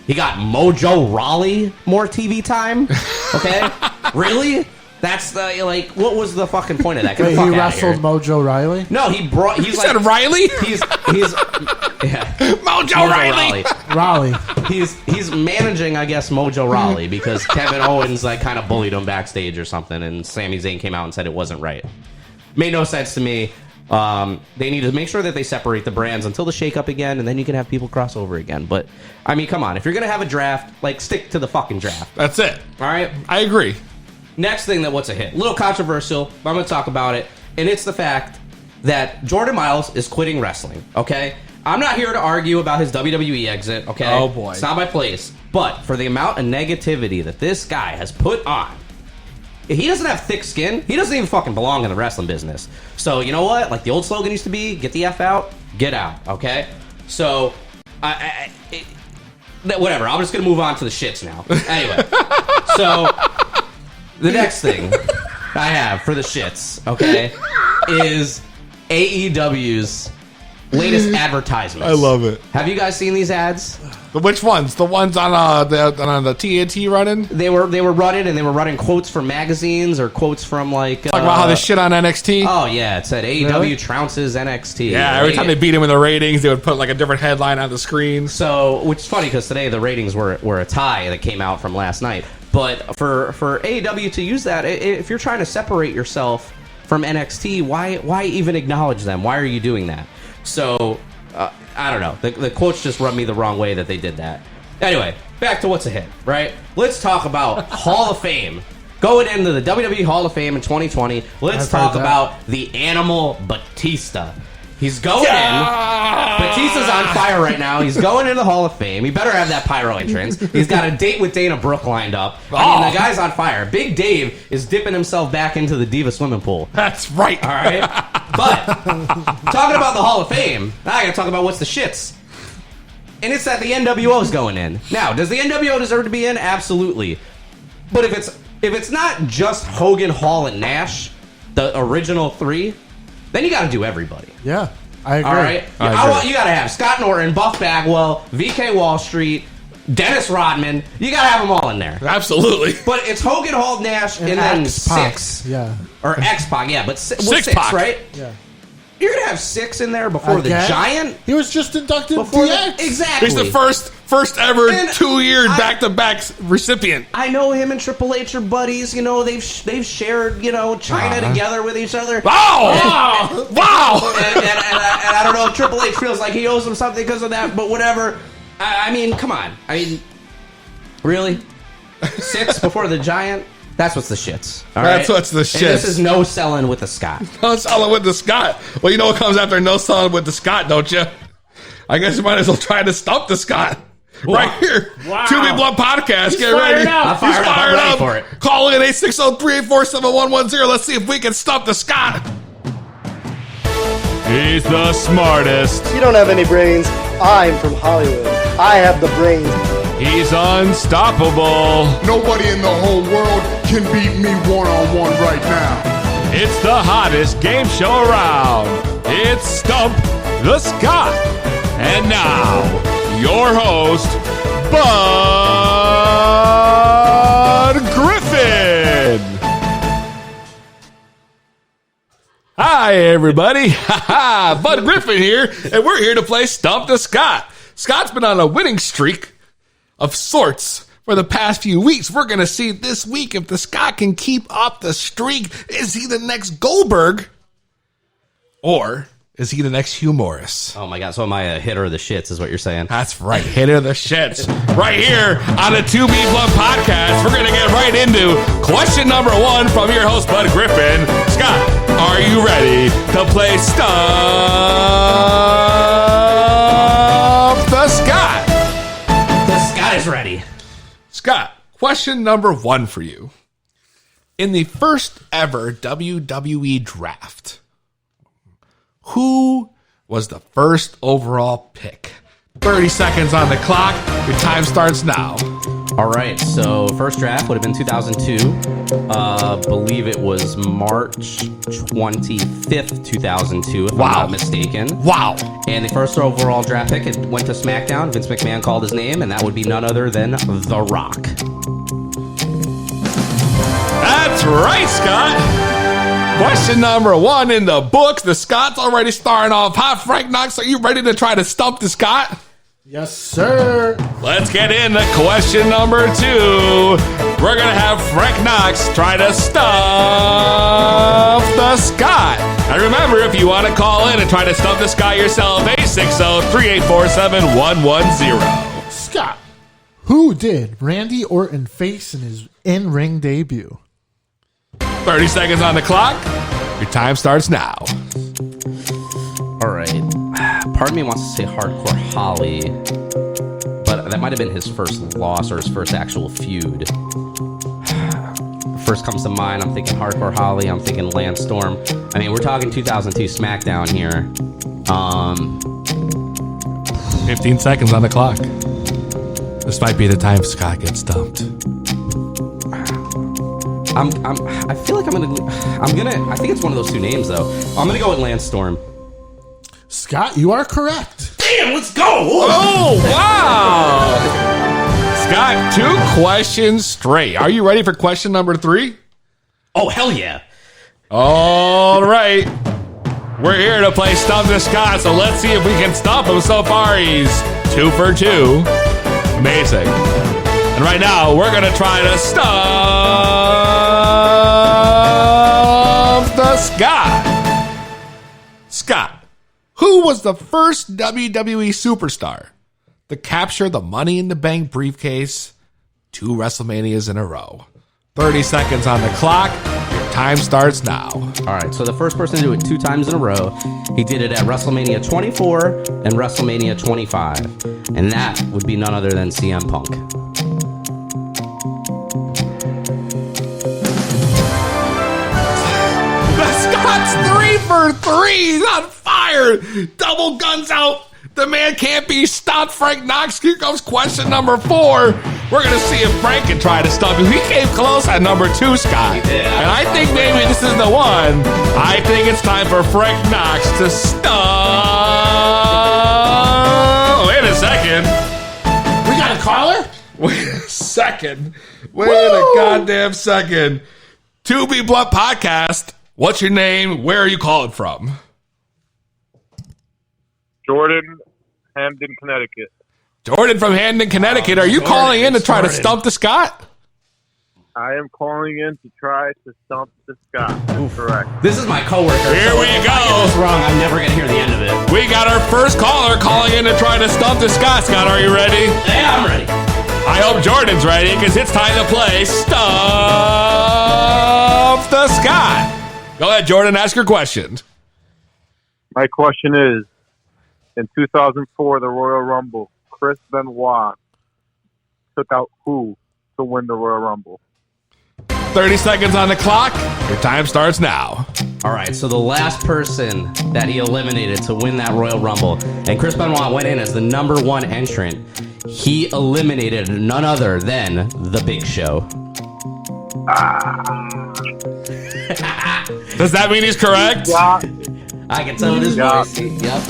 D: He got Mojo Rawley more TV time. Okay. Really? That's the what was the fucking point of that?
E: Wait, he wrestled Mojo Riley?
D: No, he's
C: said Riley?
D: He's
C: Mojo Riley.
E: Raleigh.
D: He's managing, I guess, Mojo Rawley because Kevin Owens kind of bullied him backstage or something, and Sami Zayn came out and said it wasn't right. Made no sense to me. They need to make sure that they separate the brands until the shake up again, and then you can have people cross over again. But I mean, come on, if you're gonna have a draft, stick to the fucking draft.
C: That's it.
D: All right,
C: I agree.
D: Next thing what's a hit? A little controversial, but I'm going to talk about it. And it's the fact that Jordan Miles is quitting wrestling, okay? I'm not here to argue about his WWE exit, okay?
C: Oh, boy.
D: It's not my place. But for the amount of negativity that this guy has put on, he doesn't have thick skin. He doesn't even fucking belong in the wrestling business. So, you know what? Like the old slogan used to be, get the F out, get out, okay? So, whatever. I'm just going to move on to the shits now. Anyway, so... The next thing I have for the shits, okay, is AEW's latest advertisements.
C: I love it.
D: Have you guys seen these ads?
C: Which ones? The ones on the TNT running?
D: They were running, and they were running quotes from magazines or quotes from
C: Talk about how they shit on NXT.
D: Oh yeah, it said AEW trounces NXT.
C: Yeah, every time they beat him in the ratings, they would put a different headline on the screen.
D: So, which is funny because today the ratings were a tie that came out from last night. But for AEW to use that, if you're trying to separate yourself from NXT, why even acknowledge them? Why are you doing that? So, I don't know. The quotes just rub me the wrong way that they did that. Anyway, back to what's a hit, right? Let's talk about Hall of Fame. Going into the WWE Hall of Fame in 2020, let's talk about the Animal Batista. He's going in. Batista's on fire right now. He's going into the Hall of Fame. He better have that pyro entrance. He's got a date with Dana Brooke lined up. I mean, the guy's on fire. Big Dave is dipping himself back into the Diva swimming pool.
C: That's right.
D: All right? But, talking about the Hall of Fame, now I gotta talk about what's the shits. And it's that the NWO's going in. Now, does the NWO deserve to be in? Absolutely. But if it's not just Hogan, Hall, and Nash, the original three, then you got to do everybody.
E: Yeah, I agree.
D: All right? You got to have Scott Norton, Buff Bagwell, VK Wall Street, Dennis Rodman. You got to have them all in there.
C: Absolutely.
D: But it's Hogan, Hall, Nash, and then
E: X-Pac.
D: six.
E: Yeah.
D: Or X-Pac, yeah. But six, right?
E: Yeah.
D: You're going to have six in there before the Giant?
E: He was just inducted
D: Before
E: DX.
D: Exactly.
C: He's the first ever 2-year back-to-back recipient.
D: I know him and Triple H are buddies. You know, they've shared, China together with each other.
C: Wow! Wow!
D: And I don't know if Triple H feels like he owes him something because of that, but whatever. I mean, come on. I mean, really? 6 before the Giant? That's what's the shits. All
C: That's
D: right?
C: what's the shits.
D: And this is no selling with the Scott.
C: No selling with the Scott. Well, you know what comes after no selling with the Scott, don't you? I guess you might as well try to stump the Scott. Wow. Right here. Wow. 2B Blood Podcast. Get ready.
D: I'm fired up for it.
C: Call in 860-384-7110. Let's see if we can stump the Scott.
A: He's the smartest.
H: You don't have any brains. I'm from Hollywood. I have the brains.
A: He's unstoppable.
I: Nobody in the whole world can beat me one-on-one right now.
A: It's the hottest game show around. It's Stump the Scott. And now, your host, Bud Griffin.
C: Hi, everybody. Bud Griffin here, and we're here to play Stump the Scott. Scott's been on a winning streak of sorts for the past few weeks. We're going to see this week if the Scott can keep up the streak. Is he the next Goldberg? Or is he the next Hugh Morris?
D: Oh my God, so am I a hitter of the shits is what you're saying?
C: That's right, hitter of the shits. Right here on the 2B Blood Podcast, we're going to get right into question number 1 from your host, Bud Griffin. Scott, are you ready to play Stump the Scott?
D: Is ready.
C: Scott, question number 1 for you. In the first ever WWE draft, who was the first overall pick? 30 seconds on the clock. Your time starts now.
D: All right, so first draft would have been 2002. Believe it was March 25th, 2002, if I'm not mistaken.
C: Wow.
D: And the first overall draft pick, it went to SmackDown. Vince McMahon called his name, and that would be none other than The Rock.
C: That's right, Scott. Question number 1 in the books. The Scott's already starting off hot. Frank Knox, are you ready to try to stump the Scott?
E: Yes, sir.
C: Let's get into question number 2. We're going to have Frank Knox try to stump the Scott. And remember, if you want to call in and try to stump the Scott yourself, 860-3847-110.
E: Scott, who did Randy Orton face in his in-ring debut?
C: 30 seconds on the clock. Your time starts now.
D: All right. Part of me wants to say Hardcore Holly, but that might have been his first loss or his first actual feud. First comes to mind, I'm thinking Hardcore Holly, I'm thinking Lance Storm. I mean, we're talking 2002 SmackDown here.
C: 15 seconds on the clock. This might be the time Scott gets stumped.
D: I feel like I think it's one of those two names though. I'm gonna go with Lance Storm.
E: Scott, you are correct.
C: Damn, let's go! Oh, wow! Scott, 2 questions straight. Are you ready for question number 3?
D: Oh, hell yeah.
C: All right. We're here to play Stump the Scott, so let's see if we can stump him. So far, he's 2 for 2. Amazing. And right now, we're going to try to stump the Scott. Scott. Who was the first WWE superstar to capture the Money in the Bank briefcase 2 WrestleManias in a row? 30 seconds on the clock. Your time starts now.
D: All right, so the first person to do it 2 times in a row, he did it at WrestleMania 24 and WrestleMania 25. And that would be none other than CM Punk.
C: Scott's 3 for 3. He's on fire. Double guns out. The man can't be stopped. Frank Knox. Here comes question number 4. We're going to see if Frank can try to stop him. He came close at number 2, Scott. And I think maybe this is the one. I think it's time for Frank Knox to stop. Wait a second.
E: We got a caller?
C: Wait a second. Wait a goddamn second. To Be Blunt Podcast. What's your name? Where are you calling from?
J: Jordan, Hamden, Connecticut.
C: Jordan from Hamden, Connecticut. Are you calling in to try to stump the Scott?
J: I am calling in to try to stump the Scott. That's correct.
D: This is my coworker.
C: Here we
D: If
C: go.
D: I get this wrong, I'm never going to hear the end of it.
C: We got our first caller calling in to try to stump the Scott. Scott, are you ready?
D: Yeah, I'm ready.
C: I hope Jordan's ready because it's time to play Stump the Scott. Go ahead, Jordan. Ask your question.
J: My question is, in 2004, the Royal Rumble, Chris Benoit took out who to win the Royal Rumble?
C: 30 seconds on the clock. Your time starts now.
D: All right, so the last person that he eliminated to win that Royal Rumble, and Chris Benoit went in as the number 1 entrant, he eliminated none other than The Big Show.
C: Does that mean he's correct?
D: I can tell in his voice. Yep.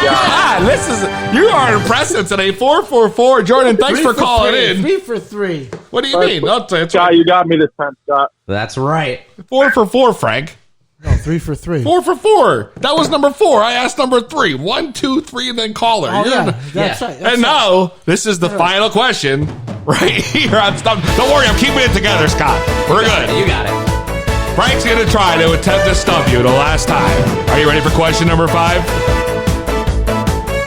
C: Yeah, this is, you are impressive today. 444. Jordan, thanks for calling in.
E: 3 for 3.
C: What do you mean?
J: Scott, you got me this time, Scott.
D: That's right.
C: 4 for 4, Frank.
E: No, 3 for 3.
C: 4 for 4. That was number 4. I asked number 3. 1, 2, 3, and then caller.
E: Oh, yeah.
D: Yeah.
E: That's right.
C: And now, this is the final question right here on Stump. Don't worry, I'm keeping it together, Scott. We're good.
D: You got it.
C: Frank's going to try to attempt to stump you the last time. Are you ready for question number 5?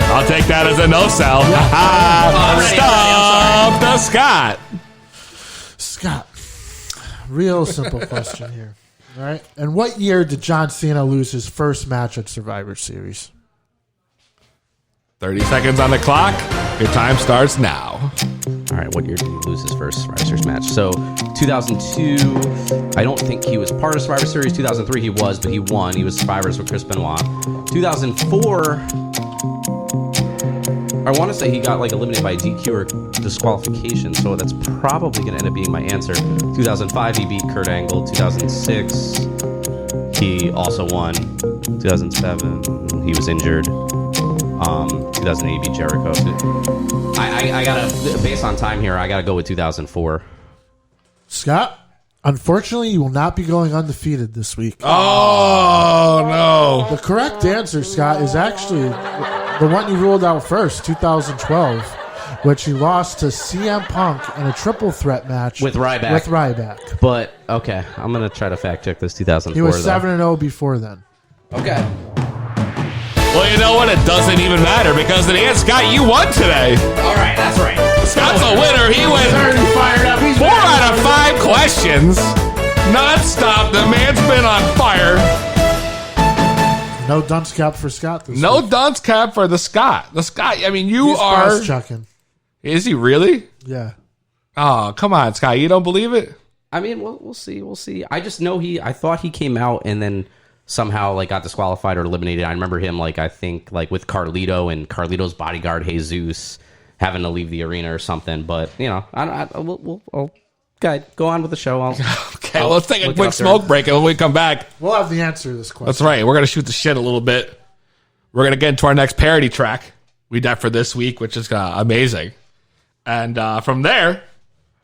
C: I'll take that as a no sell. Stump the Scott.
E: Scott, real simple question here. All right. And what year did John Cena lose his first match at Survivor Series?
C: 30 seconds on the clock. Your time starts now.
D: All right, what year did he lose his first Survivor Series match? So, 2002, I don't think he was part of Survivor Series. 2003 he was, but he won. He was Survivors with Chris Benoit. 2004, I want to say he got like eliminated by DQ or disqualification, so that's probably going to end up being my answer. 2005, he beat Kurt Angle. 2006, he also won. 2007, he was injured. 2008, he beat Jericho. I gotta, based on time here, I gotta go with 2004.
E: Scott, unfortunately, you will not be going undefeated this week.
C: Oh, no.
E: The correct answer, Scott, is actually the one you ruled out first, 2012, which he lost to CM Punk in a triple threat match
D: With Ryback. But, okay, I'm going to try to fact check this 2004.
E: He was 7-0 before then.
D: Okay.
C: Well, you know what? It doesn't even matter because in the end, Scott, you won today.
D: All right, that's right.
C: Scott's a winner. He went
E: fired up.
C: 4 out of 5 questions. Non-stop. The man's been on fire.
E: No dunce cap for Scott this
C: No
E: week.
C: dunce cap for the Scott. The Scott, I mean, you
E: He's
C: are...
E: cross-checking.
C: Is he really?
E: Yeah.
C: Oh, come on, Scott. You don't believe it?
D: I mean, we'll see. We'll see. I just know I thought he came out and then somehow like got disqualified or eliminated. I remember him like I think like with Carlito and Carlito's bodyguard Jesus having to leave the arena or something. But you know, I'll go on with the show.
C: Okay, well, let's take a quick smoke break, and when we come back,
E: we'll have the answer to this question.
C: That's right. We're gonna shoot the shit a little bit. We're gonna get into our next parody track we did for this week, which is amazing. And from there,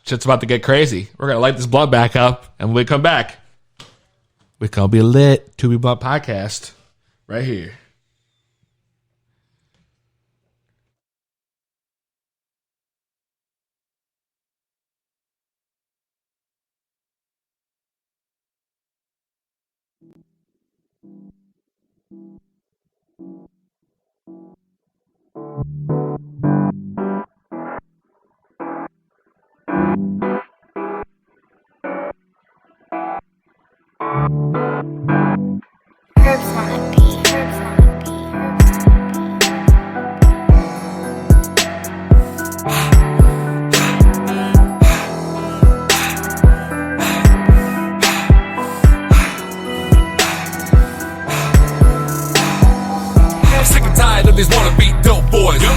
C: shit's about to get crazy. We're gonna light this blunt back up, and when we come back, we're gonna be lit. 2B Blunt Podcast right here.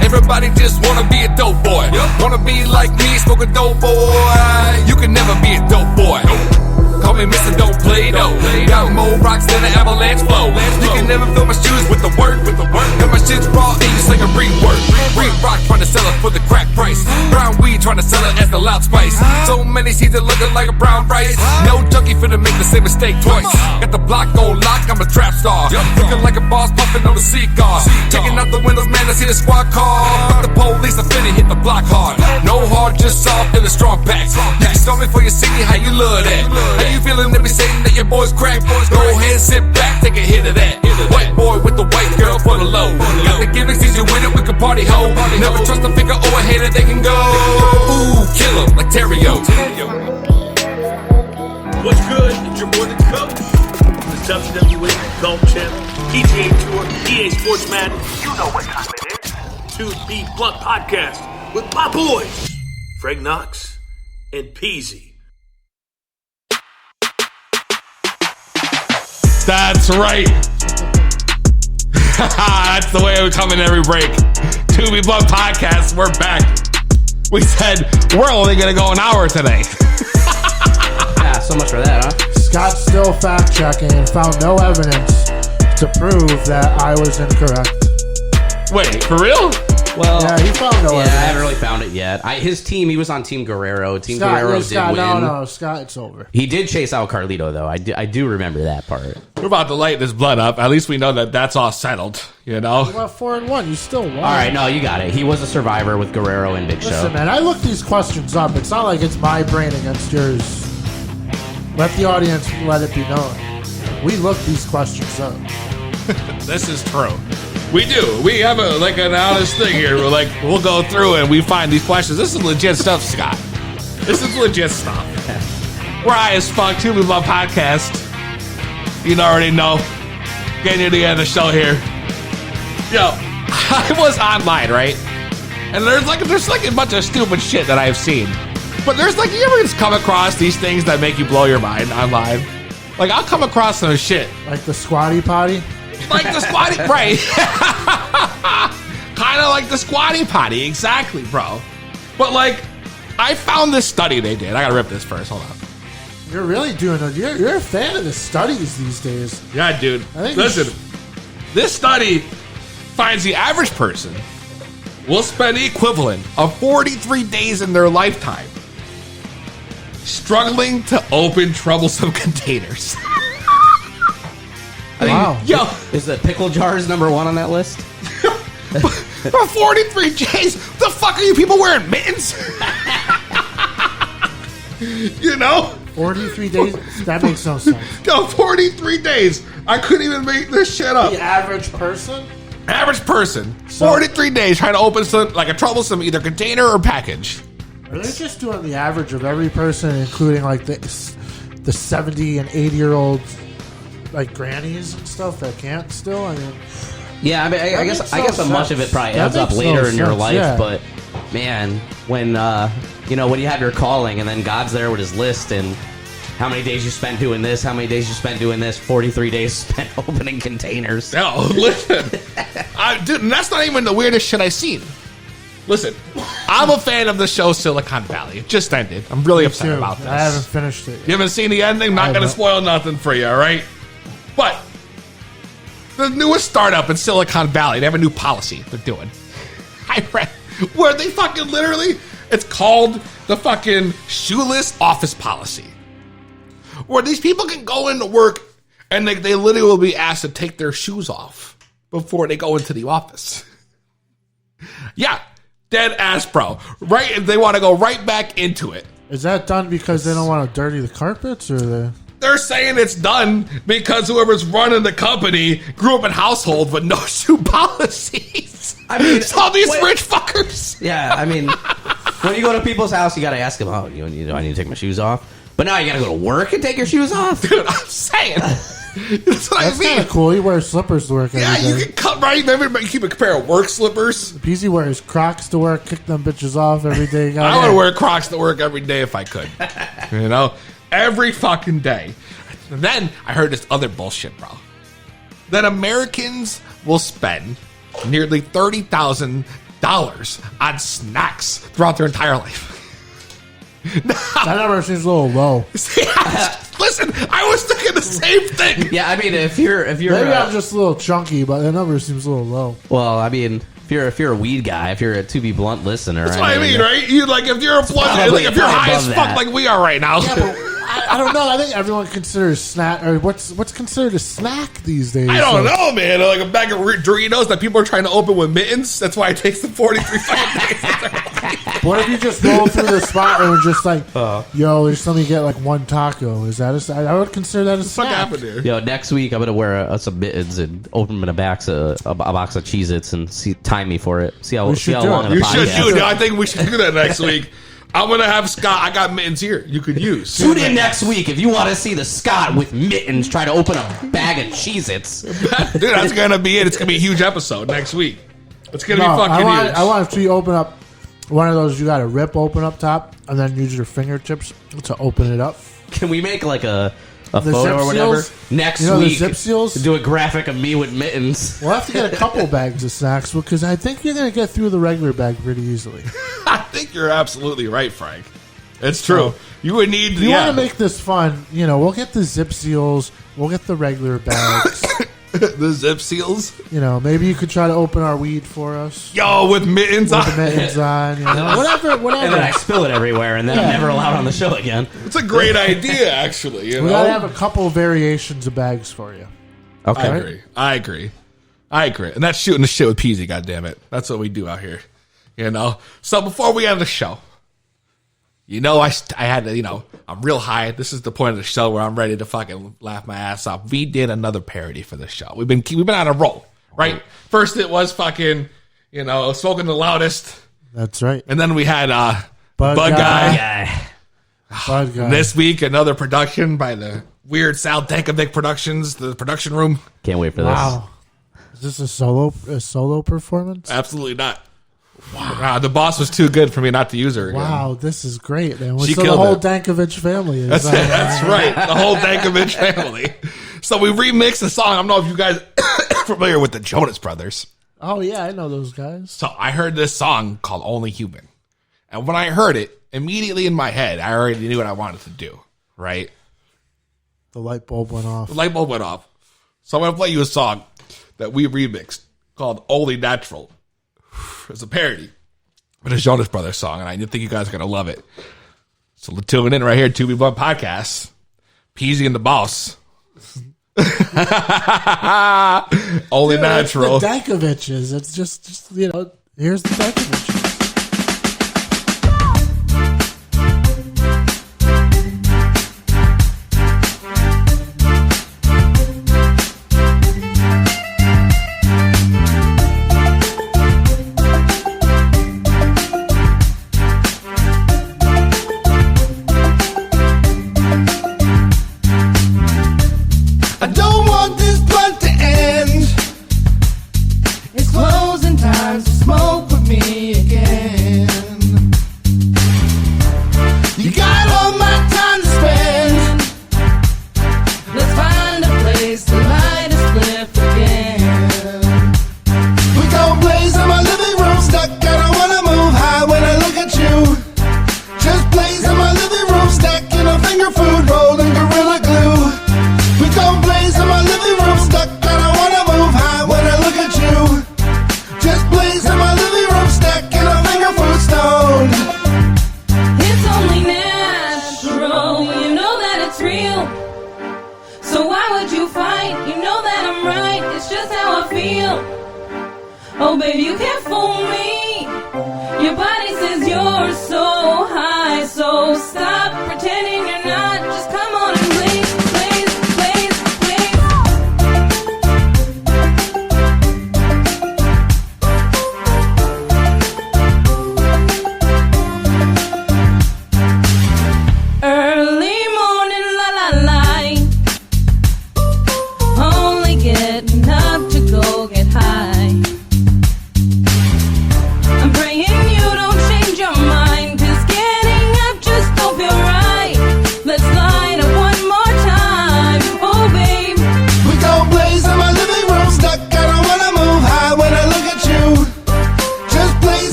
F: Everybody just wanna be a dope boy. Wanna be like me, smoke a dope boy. You can never be a dope boy. Call me Mr. Don't Play Doh. Got more rocks than an avalanche flow. You can never fill my shoes with the work. Got my shit's raw and you sling a rework. Green rock trying to sell it for the crack price. Brown weed trying to sell it as the loud spice. So many seeds that looking like a brown rice. No junkie finna make the same mistake twice. Got the block on lock, I'm a trap star. Looking like a boss puffing on the cigar. Checking out the windows, man, I see the squad car. But the police are finna hit the block hard. No hard, just soft and a strong back. You can start me for your city, how you love that? How you feeling to be saying that your boys crack? Go ahead, sit back, take a hit of that. White boy with the white girl for the low. Got the gimmicks, easy with it, we can party ho. Never trust a figure or a hater, they can go. Ooh, kill 'em like Terrio.
K: What's good? It's your boy the Coach. The WWE Golf Champ, PGA Tour, EA Sports Madden. You know what time it is. 2B Blunt Podcast with my boys, Frank Knox and Peezy.
C: That's right. That's the way we come in every break. 2B Blunt Podcast, we're back. We said we're only going to go an hour today.
D: Yeah, so much for that, huh?
E: Scott's still fact checking and found no evidence to prove that I was incorrect.
C: Wait, for real?
D: Well,
E: yeah, he found no evidence.
D: I haven't really found it yet. His team, he was on Team Guerrero. Team
E: Scott,
D: Guerrero
E: Scott,
D: did win.
E: No, Scott, it's over.
D: He did chase out Carlito, though. I do remember that part.
C: We're about to light this blood up. At least we know that that's all settled, you know?
E: You went 4-1. You still won.
D: All right, no, you got it. He was a survivor with Guerrero and Big Show.
E: Listen, man, I looked these questions up. It's not like it's my brain against yours. Let the audience let it be known. We looked these questions up.
C: This is true. We do. We have an honest thing here. We'll go through and we find these questions. This is legit stuff, Scott. This is legit stuff. We're high as fuck, 2B Blunt Podcast. You already know. Getting near the end of the show here. Yo, I was online, right? And there's a bunch of stupid shit that I've seen. But you ever just come across these things that make you blow your mind online? Like, I'll come across some shit.
E: Like the squatty potty?
C: Like the squatty, right. Kind of like the squatty potty, exactly, bro. But like, I found this study they did. I gotta rip this first. Hold on.
E: You're really doing it. You're a fan of the studies these days.
C: Yeah, dude. Listen, this study finds the average person will spend the equivalent of 43 days in their lifetime struggling to open troublesome containers.
E: Wow.
C: Yo,
D: Is the pickle jars number one on that list?
C: for 43 days, the fuck are you people wearing mittens? You know?
E: 43 days? That makes no sense.
C: Yo, 43 days. I couldn't even make this shit up.
E: The average person?
C: Average person, 43 days trying to open some, like a troublesome either container or package.
E: Are they just doing the average of every person, including like the 70 and 80-year-old like grannies and stuff that can't still? I mean,
D: Yeah, I mean, I guess much of it probably
E: That
D: adds up
E: makes
D: later
E: no
D: in your
E: sense,
D: life.
E: yeah.
D: But man, when when you have your calling and then God's there with his list and how many days you spent doing this, how many days you spent doing this, 43 days spent opening containers.
C: No, listen, dude, and that's not even the weirdest shit I've seen. Listen, I'm a fan of the show Silicon Valley. It just ended. I'm really upset
E: too.
C: about this.
E: I haven't finished it yet.
C: You haven't seen the ending? Not going to spoil nothing for you, all right? But the newest startup in Silicon Valley, they have a new policy they're doing. I read where they fucking literally, it's called the fucking shoeless office policy. Where these people can go into work and they literally will be asked to take their shoes off before they go into the office. Yeah, dead ass, bro. Right? They want to go right back into it.
E: Is that done because they don't want to dirty the carpets, or
C: They're saying it's done because whoever's running the company grew up in households with no shoe policies.
D: I mean,
C: it's all these rich fuckers.
D: Yeah, I mean, when you go to people's house, you got to ask them, "Oh, I need to take my shoes off." But now you got to go to work and take your shoes off.
C: Dude, I'm saying. That's what I mean.
E: kind of cool. He wears slippers to work every day.
C: Yeah, you can cut right. Everybody keep a pair of work slippers.
E: Peezy wears Crocs to work, kick them bitches off every day.
C: I would wear Crocs to work every day if I could. You know? Every fucking day. And then I heard this other bullshit, bro. That Americans will spend nearly $30,000 on snacks throughout their entire life.
E: That number seems a little low.
C: Listen, I was thinking the same thing.
D: Yeah, I mean, if you're
E: maybe I'm just a little chunky, but the number seems a little low.
D: Well, I mean, if you're a weed guy, if you're a To Be Blunt listener,
C: That's what I mean, right? You like if you're a blunt, like if you're high as fuck, like we are right now.
E: Yeah, but I don't know. I think everyone considers snack, or what's considered a snack these days.
C: I don't know, man. Like a bag of Doritos that people are trying to open with mittens. That's why it takes them 43 fucking days.
E: What if you just roll through the spot and we're just like, yo, there's something you get like one taco? Is that a? I would consider that a snack.
C: What happened here?
D: Yo, next week I'm gonna wear some mittens and open a box of Cheez-Its and time me for it. See how long in the
C: You
D: podcast.
C: should do it. I think we should do that next week. I'm gonna have Scott. I got mittens here. You could use.
D: Tune in next week if you want to see the Scott with mittens try to open a bag of Cheez-Its.
C: Dude, that's gonna be it. It's gonna be a huge episode next week. It's gonna be fucking huge.
E: I want to open up one of those. You got to rip open up top and then use your fingertips to open it up.
D: Can we make like a
E: The
D: photo
E: zip
D: or whatever
E: seals?
D: next
E: You know the
D: week?
E: zip seals?
D: Do a graphic of me with mittens.
E: We'll have to get a couple bags of snacks because I think you're going to get through the regular bag pretty easily.
C: I think you're absolutely right, Frank. It's true. You would need.
E: If you want to make this fun, we'll get the zip seals. We'll get the regular bags.
C: the zip seals.
E: Maybe you could try to open our weed for us.
C: Yo, with mittens on.
E: With the mittens on. Whatever.
D: And then I spill it everywhere, and then I'm never allowed on the show again.
C: It's a great idea, actually.
E: We gotta have a couple variations of bags for you.
D: Okay.
C: I agree. And that's shooting the shit with Peezy, goddammit. That's what we do out here. So before we end the show, I had to, I'm real high. This is the point of the show where I'm ready to fucking laugh my ass off. We did another parody for the show. We've been on a roll, right? First it was fucking, Smoking the Loudest.
E: That's right.
C: And then we had
E: Bud
C: Guy.
E: Bud Guy.
C: This week, another production by the Weird Sal Dankovic Productions, the production room.
D: Can't wait for this.
E: Wow. Is this a solo performance?
C: Absolutely not. Wow. The boss was too good for me not to use her again.
E: Wow, this is great, man.
C: She
E: So
C: killed
E: the whole
C: it.
E: Dankovic family is.
C: That's right. The whole Dankovic family. So we remixed the song. I don't know if you guys are familiar with the Jonas Brothers.
E: Oh, yeah, I know those guys.
C: So I heard this song called Only Human. And when I heard it, immediately in my head, I already knew what I wanted to do, right?
E: The light bulb went off.
C: The light bulb went off. So I'm going to play you a song that we remixed called Only Natural. It's a parody. But a Jonas Brothers song, and I think you guys are going to love it. So tune in right here, 2B Blunt Podcast. Peezy and the Boss. Only natural.
E: The Dankoviches. It's just here's the Dankoviches.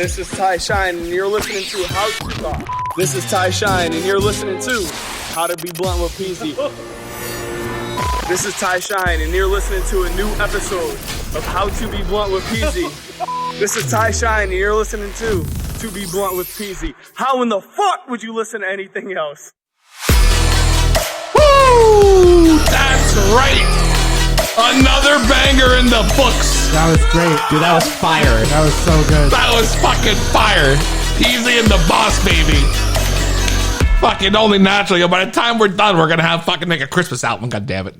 L: This is Ty Shine, and you're listening to This is Ty Shine, and you're listening to How to Be Blunt with Peezy. This is Ty Shine, and you're listening to a new episode of How to Be Blunt with Peezy. This is Ty Shine, and you're listening to Be Blunt with Peezy. How in the fuck would you listen to anything else?
C: Woo! That's right! Another banger in the books.
E: That was great.
D: Dude, that was fire.
E: That was so good.
C: That was fucking fire. Peezy and the Boss, baby. Fucking Only Natural. Yo, by the time we're done, we're gonna have fucking make a Christmas album. God damn it.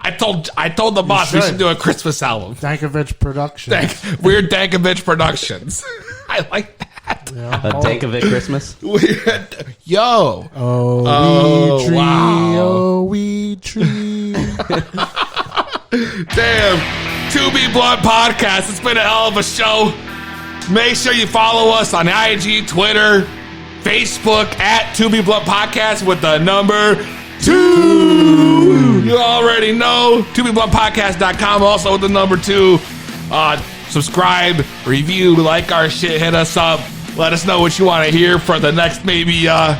C: I told the boss we should do a Christmas album.
E: Dankovich Productions.
C: Weird Dankovich Productions. I like that.
D: Yeah. A Dankovich Christmas.
C: Yo.
E: Oh, we tree.
C: Wow.
E: Oh, we tree.
C: Damn. 2B Blunt Podcast. It's been a hell of a show. Make sure you follow us on IG, Twitter, Facebook at 2B Blunt Podcast with the number 2. You already know. 2BBluntPodcast.com also with the number 2. Subscribe, review, like our shit, hit us up. Let us know what you want to hear for the next maybe the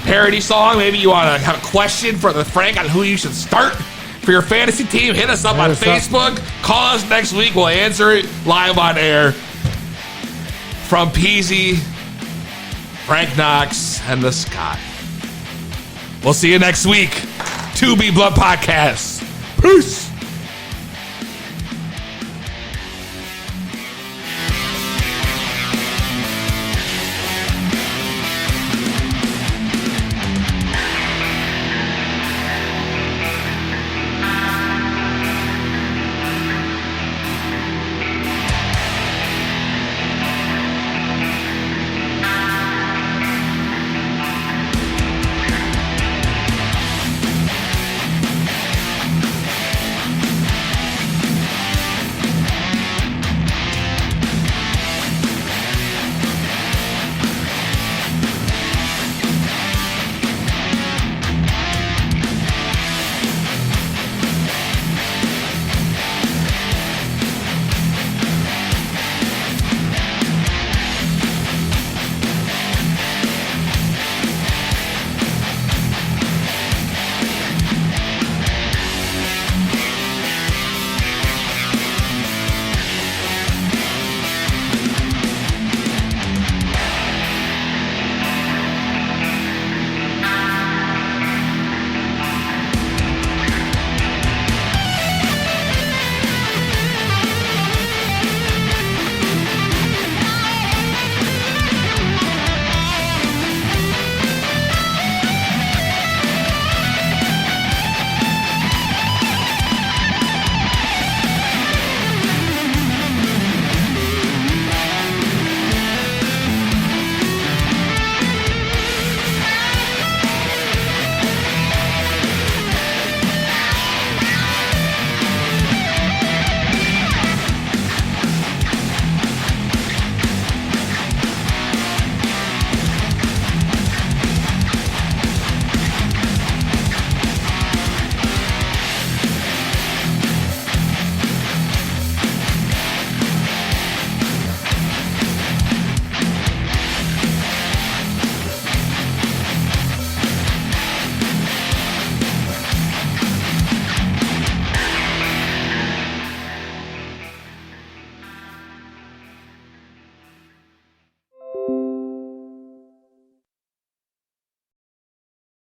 C: parody song. Maybe you want to have a question for the Frank on who you should start for your fantasy team, hit us up on Facebook. Call us next week. We'll answer it live on air. From Peezy, Frank Knox, and the Scott. We'll see you next week. 2B Blood Podcast. Peace.